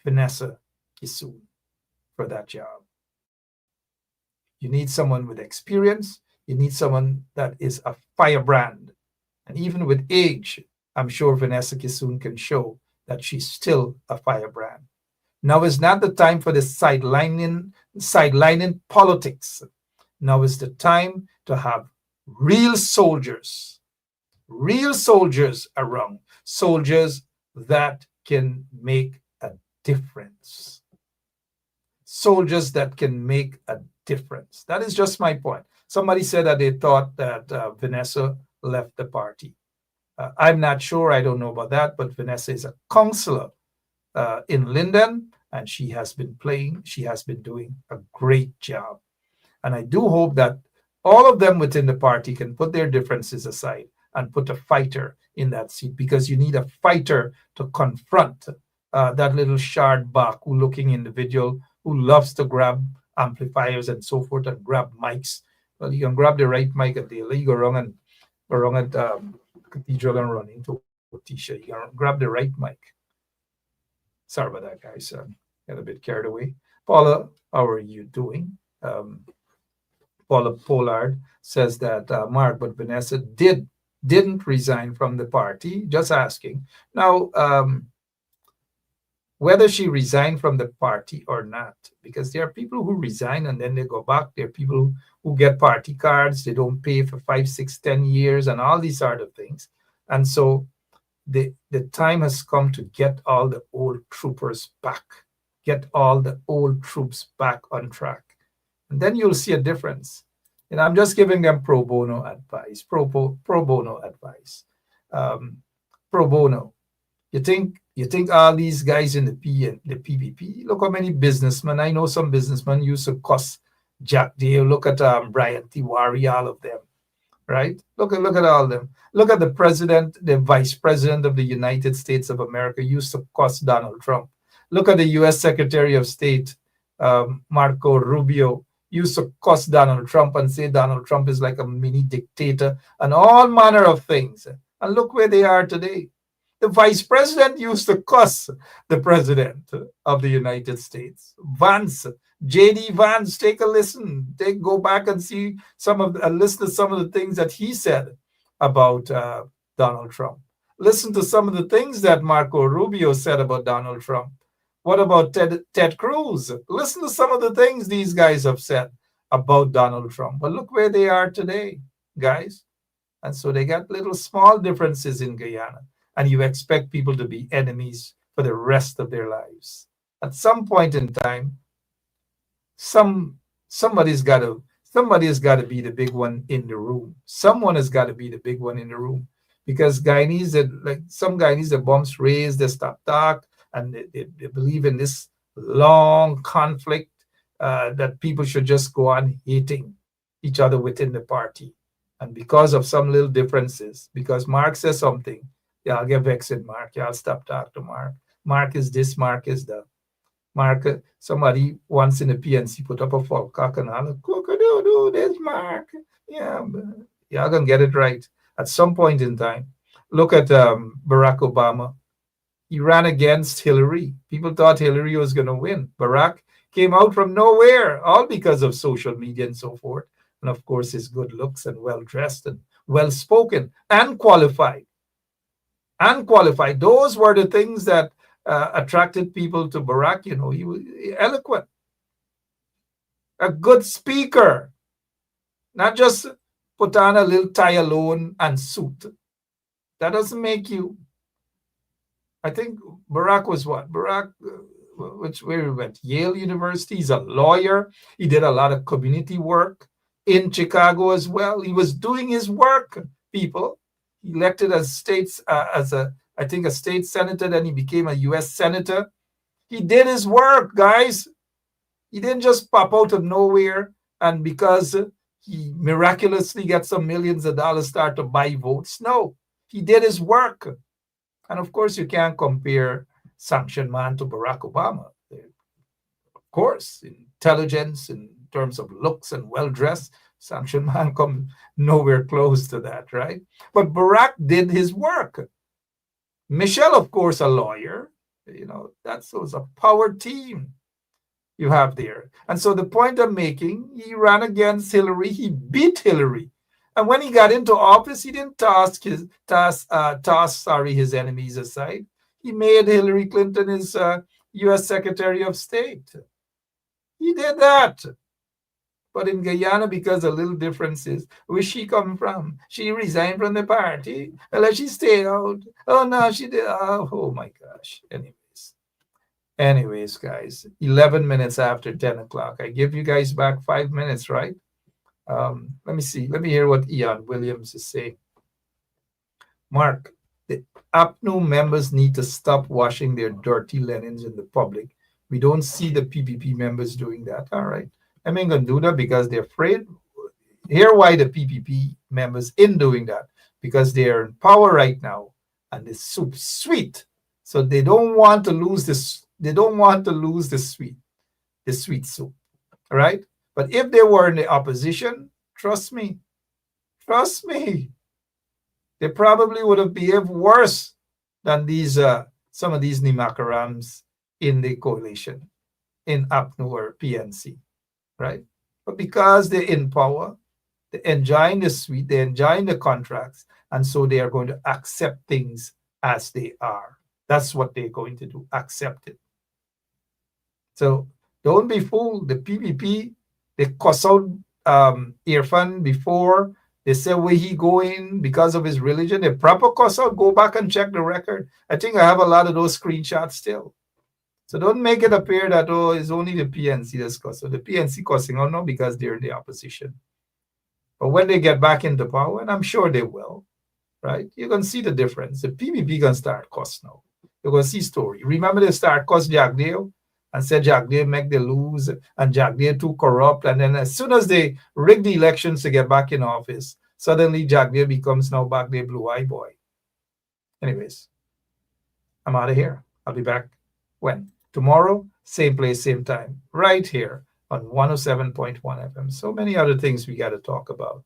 Vanessa Kissoon for that job. You need someone with experience. You need someone that is a firebrand. And even with age, I'm sure Vanessa Kissoon can show that she's still a firebrand. Now is not the time for the sidelining politics. Now is the time to have real soldiers around, soldiers that can make a difference. Soldiers that can make a difference. That is just my point. Somebody said that they thought that Vanessa left the party. I'm not sure. I don't know about that, but Vanessa is a counselor in Linden, and she has been doing a great job. And I do hope that all of them within the party can put their differences aside and put a fighter in that seat, because you need a fighter to confront that little shard Baku looking individual who loves to grab amplifiers and so forth and grab mics. Well, you can grab the right mic at the you go wrong at Cathedral and run into Tisha. You can grab the right mic. Sorry about that, guys. Got a bit carried away. Paula, how are you doing? Paula Pollard says that Mark, but Vanessa didn't resign from the party. Just asking. Now, whether she resigned from the party or not, because there are people who resign and then they go back. There are people who get party cards. They don't pay for 5, 6, 10 years and all these sort of things. And so the time has come to get all the old troopers back, get all the old troops back on track. And then you'll see a difference. And I'm just giving them pro bono advice, pro bono advice. Pro bono. You think all these guys in the PPP, look how many businessmen. I know some businessmen used to cuss Jack Dale. Look at Brian Tiwari, all of them, right? Look at all of them. Look at the president, the vice president of the United States of America used to cuss Donald Trump. Look at the U.S. Secretary of State, Marco Rubio, used to cuss Donald Trump and say Donald Trump is like a mini dictator and all manner of things. And look where they are today. The vice president used to cuss the president of the United States. Vance, J.D. Vance, take a listen. Go back and see listen to some of the things that he said about Donald Trump. Listen to some of the things that Marco Rubio said about Donald Trump. What about Ted Cruz? Listen to some of the things these guys have said about Donald Trump. But look where they are today, guys. And so they got little small differences in Guyana. And you expect people to be enemies for the rest of their lives. At some point in time, somebody's got to be the big one in the room. Someone has got to be the big one in the room, because some Guyanese that bumps raised, they stop talk, and they believe in this long conflict that people should just go on hating each other within the party. And because of some little differences, because Mark says something, y'all get vexed at Mark. Y'all stop talking to Mark. Mark is this, Mark is that. Mark, somebody once in the PNC put up a full cock and all, cock-a-doo-doo, there's Mark. Yeah, y'all gonna get it right at some point in time. Look at Barack Obama. He ran against Hillary. People thought Hillary was gonna win. Barack came out from nowhere, all because of social media and so forth. And of course, his good looks and well-dressed and well-spoken and qualified. Those were the things that attracted people to Barack. He was eloquent, a good speaker, not just put on a little tie alone and suit. That doesn't make you. I think Barack was what? Barack, where he went? Yale University. He's a lawyer. He did a lot of community work in Chicago as well. He was doing his work, people. Elected as I think a state senator, then he became a U.S. senator. He did his work, guys. He didn't just pop out of nowhere and because he miraculously got some millions of dollars start to buy votes. No, he did his work. And of course, you can't compare Sanction Man to Barack Obama. Of course, intelligence in terms of looks and well-dressed, Sanction Man come nowhere close to that, right? But Barack did his work. Michelle, of course, a lawyer. That was a power team you have there. And so the point I'm making, he ran against Hillary. He beat Hillary. And when he got into office, he didn't toss his enemies aside. He made Hillary Clinton his U.S. Secretary of State. He did that. But in Guyana, because a little difference is, where she come from? She resigned from the party. Well, she stayed out. Oh, no, she did. Oh my gosh. Anyways, guys, 11 minutes after 10 o'clock. I give you guys back 5 minutes, right? Let me see. Let me hear what Ian Williams is saying. Mark, the APNU members need to stop washing their dirty linens in the public. We don't see the PPP members doing that. All right. I ain't going to do that because they're afraid. Hear why the PPP members in doing that. because they're in power right now and the soup's sweet. So they don't want to lose this. They don't want to lose the sweet soup. All right. But if they were in the opposition, trust me, they probably would have behaved worse than these some of these Nimakarams in the coalition, in APNU or PNC, right? But because they're in power, they're enjoying the sweet, they're enjoying the contracts, and so they are going to accept things as they are. That's what they're going to do, accept it. So don't be fooled. The PPP, they cuss out Irfan before. They say where he going because of his religion. They proper cuss out. Go back and check the record. I think I have a lot of those screenshots still. So don't make it appear that, oh, it's only the PNC that's cuss. So the PNC cussing out, no, because they're in the opposition. But when they get back into power, and I'm sure they will, right? You're going to see the difference. The PPP going to start cuss now. You're going to see story. Remember they start cuss Jagdeo and said Jagdeo make they lose and Jagdeo too corrupt. And then as soon as they rig the elections to get back in office, suddenly Jagdeo becomes now back there blue-eye boy. Anyways, I'm out of here. I'll be back when? Tomorrow, same place, same time, right here on 107.1 FM. So many other things we got to talk about.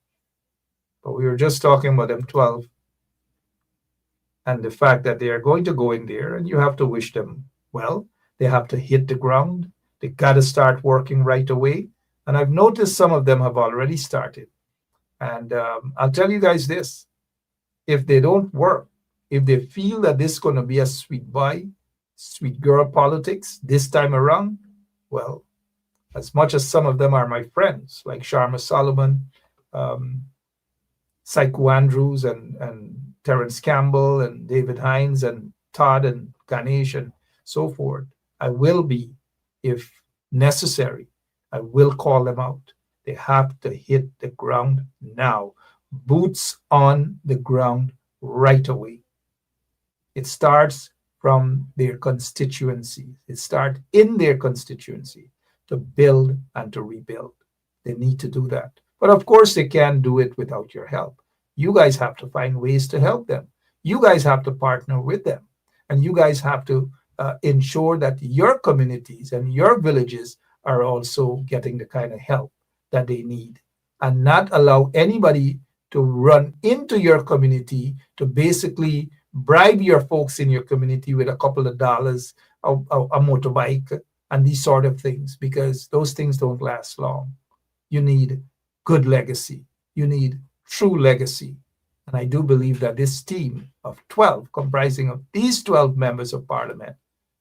But we were just talking about them 12 and the fact that they are going to go in there and you have to wish them well. They have to hit the ground. They got to start working right away. And I've noticed some of them have already started. And I'll tell you guys this. If they don't work, if they feel that this is going to be a sweet boy, sweet girl politics this time around, well, as much as some of them are my friends, like Sharma Solomon, Saiku Andrews and Terence Campbell and David Hines and Todd and Ganesh and so forth, I will be, if necessary, I will call them out. They have to hit the ground now. Boots on the ground right away. It starts from their constituency. It starts in their constituency to build and to rebuild. They need to do that. But of course, they can't do it without your help. You guys have to find ways to help them. You guys have to partner with them. And you guys have to ensure that your communities and your villages are also getting the kind of help that they need, and not allow anybody to run into your community to basically bribe your folks in your community with a couple of dollars, a motorbike, and these sort of things, because those things don't last long. You need good legacy. You need true legacy. And I do believe that this team of 12, comprising of these 12 members of parliament,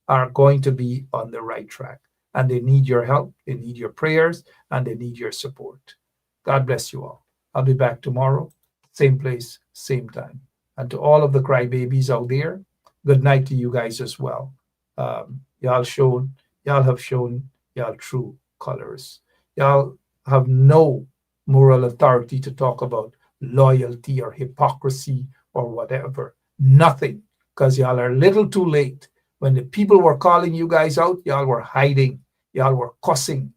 are going to be on the right track. And they need your help, they need your prayers, and they need your support. God bless you all. I'll be back tomorrow, same place, same time. And to all of the crybabies out there, good night to you guys as well. Y'all have shown y'all true colors. Y'all have no moral authority to talk about loyalty or hypocrisy or whatever. Nothing, because y'all are a little too late. When the people were calling you guys out, y'all were hiding. Y'all were cussing.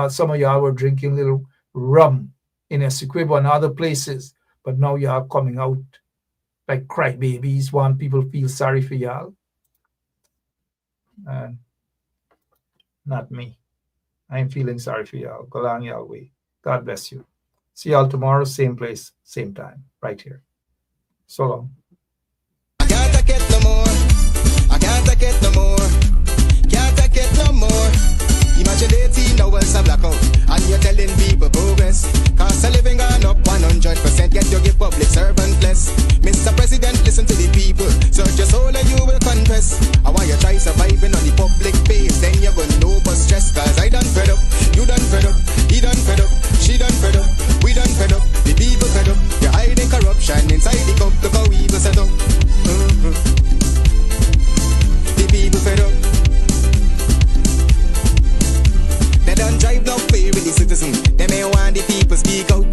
Some of y'all were drinking little rum in Essequibo and other places. But now y'all coming out like crybabies, want people feel sorry for y'all. Not me. I ain't feeling sorry for y'all. Go along y'all way. God bless you. See y'all tomorrow, same place, same time, right here. So long. I can't take it no more. I can't take it no more. Can't take it no more. Imagine 18 hours of blackout and you're telling people progress. Cost of living gone up 100%, yet you give public servant less. Mr. President, listen to the people. Search your soul and you will confess. And while you try surviving on the public face, then you're gonna know but stress. Cause I done fed up, you done fed up, he done fed up, she done fed up, we done fed up, the people fed up. You're hiding corruption inside the cup, look how evil set up. The people fed up. They don't drive no fear in the citizen. They may want the people speak out.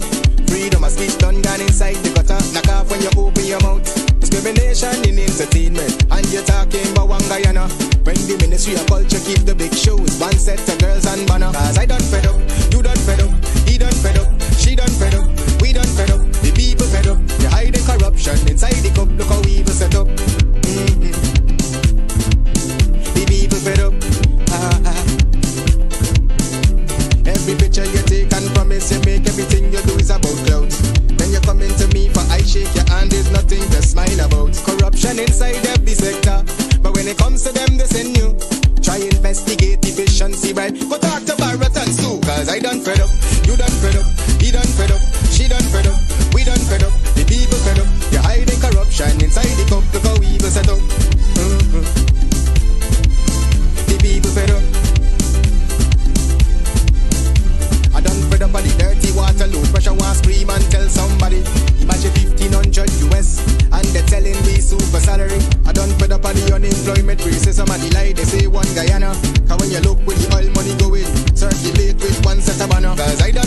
Freedom of speech done gone inside the gutter. Knock off when you open your mouth. Discrimination in entertainment. And you're talking about one Guyana. When the Ministry of Culture keep the big shows, one set of girls and banner. Cause I done fed up, you done fed up, he done fed up, she done fed up, we done fed up, the people fed up. You're hiding corruption corruption inside the cup. Look how evil set up. The people fed up. Every picture you take and promise you make, everything you do is about clouds. Then you come into me for I shake your hand, there's nothing to smile about. Corruption inside every sector, but when it comes to them, they send you. Try investigate efficiency, right? Go talk to Baratans too, cause I done fed up. You done fed up, he done fed up, she done fed up, we done fed up, the people fed up. You're hiding corruption inside the cup, look how evil set up. The people fed up. I done fed up on the dirty water, low pressure, want scream and tell somebody. Imagine 1500 US and they're telling me super salary. I done fed up on the unemployment racism and the lie they say one Guyana. Cause when you look with the oil money going, circulate with one set of banner. Cause I done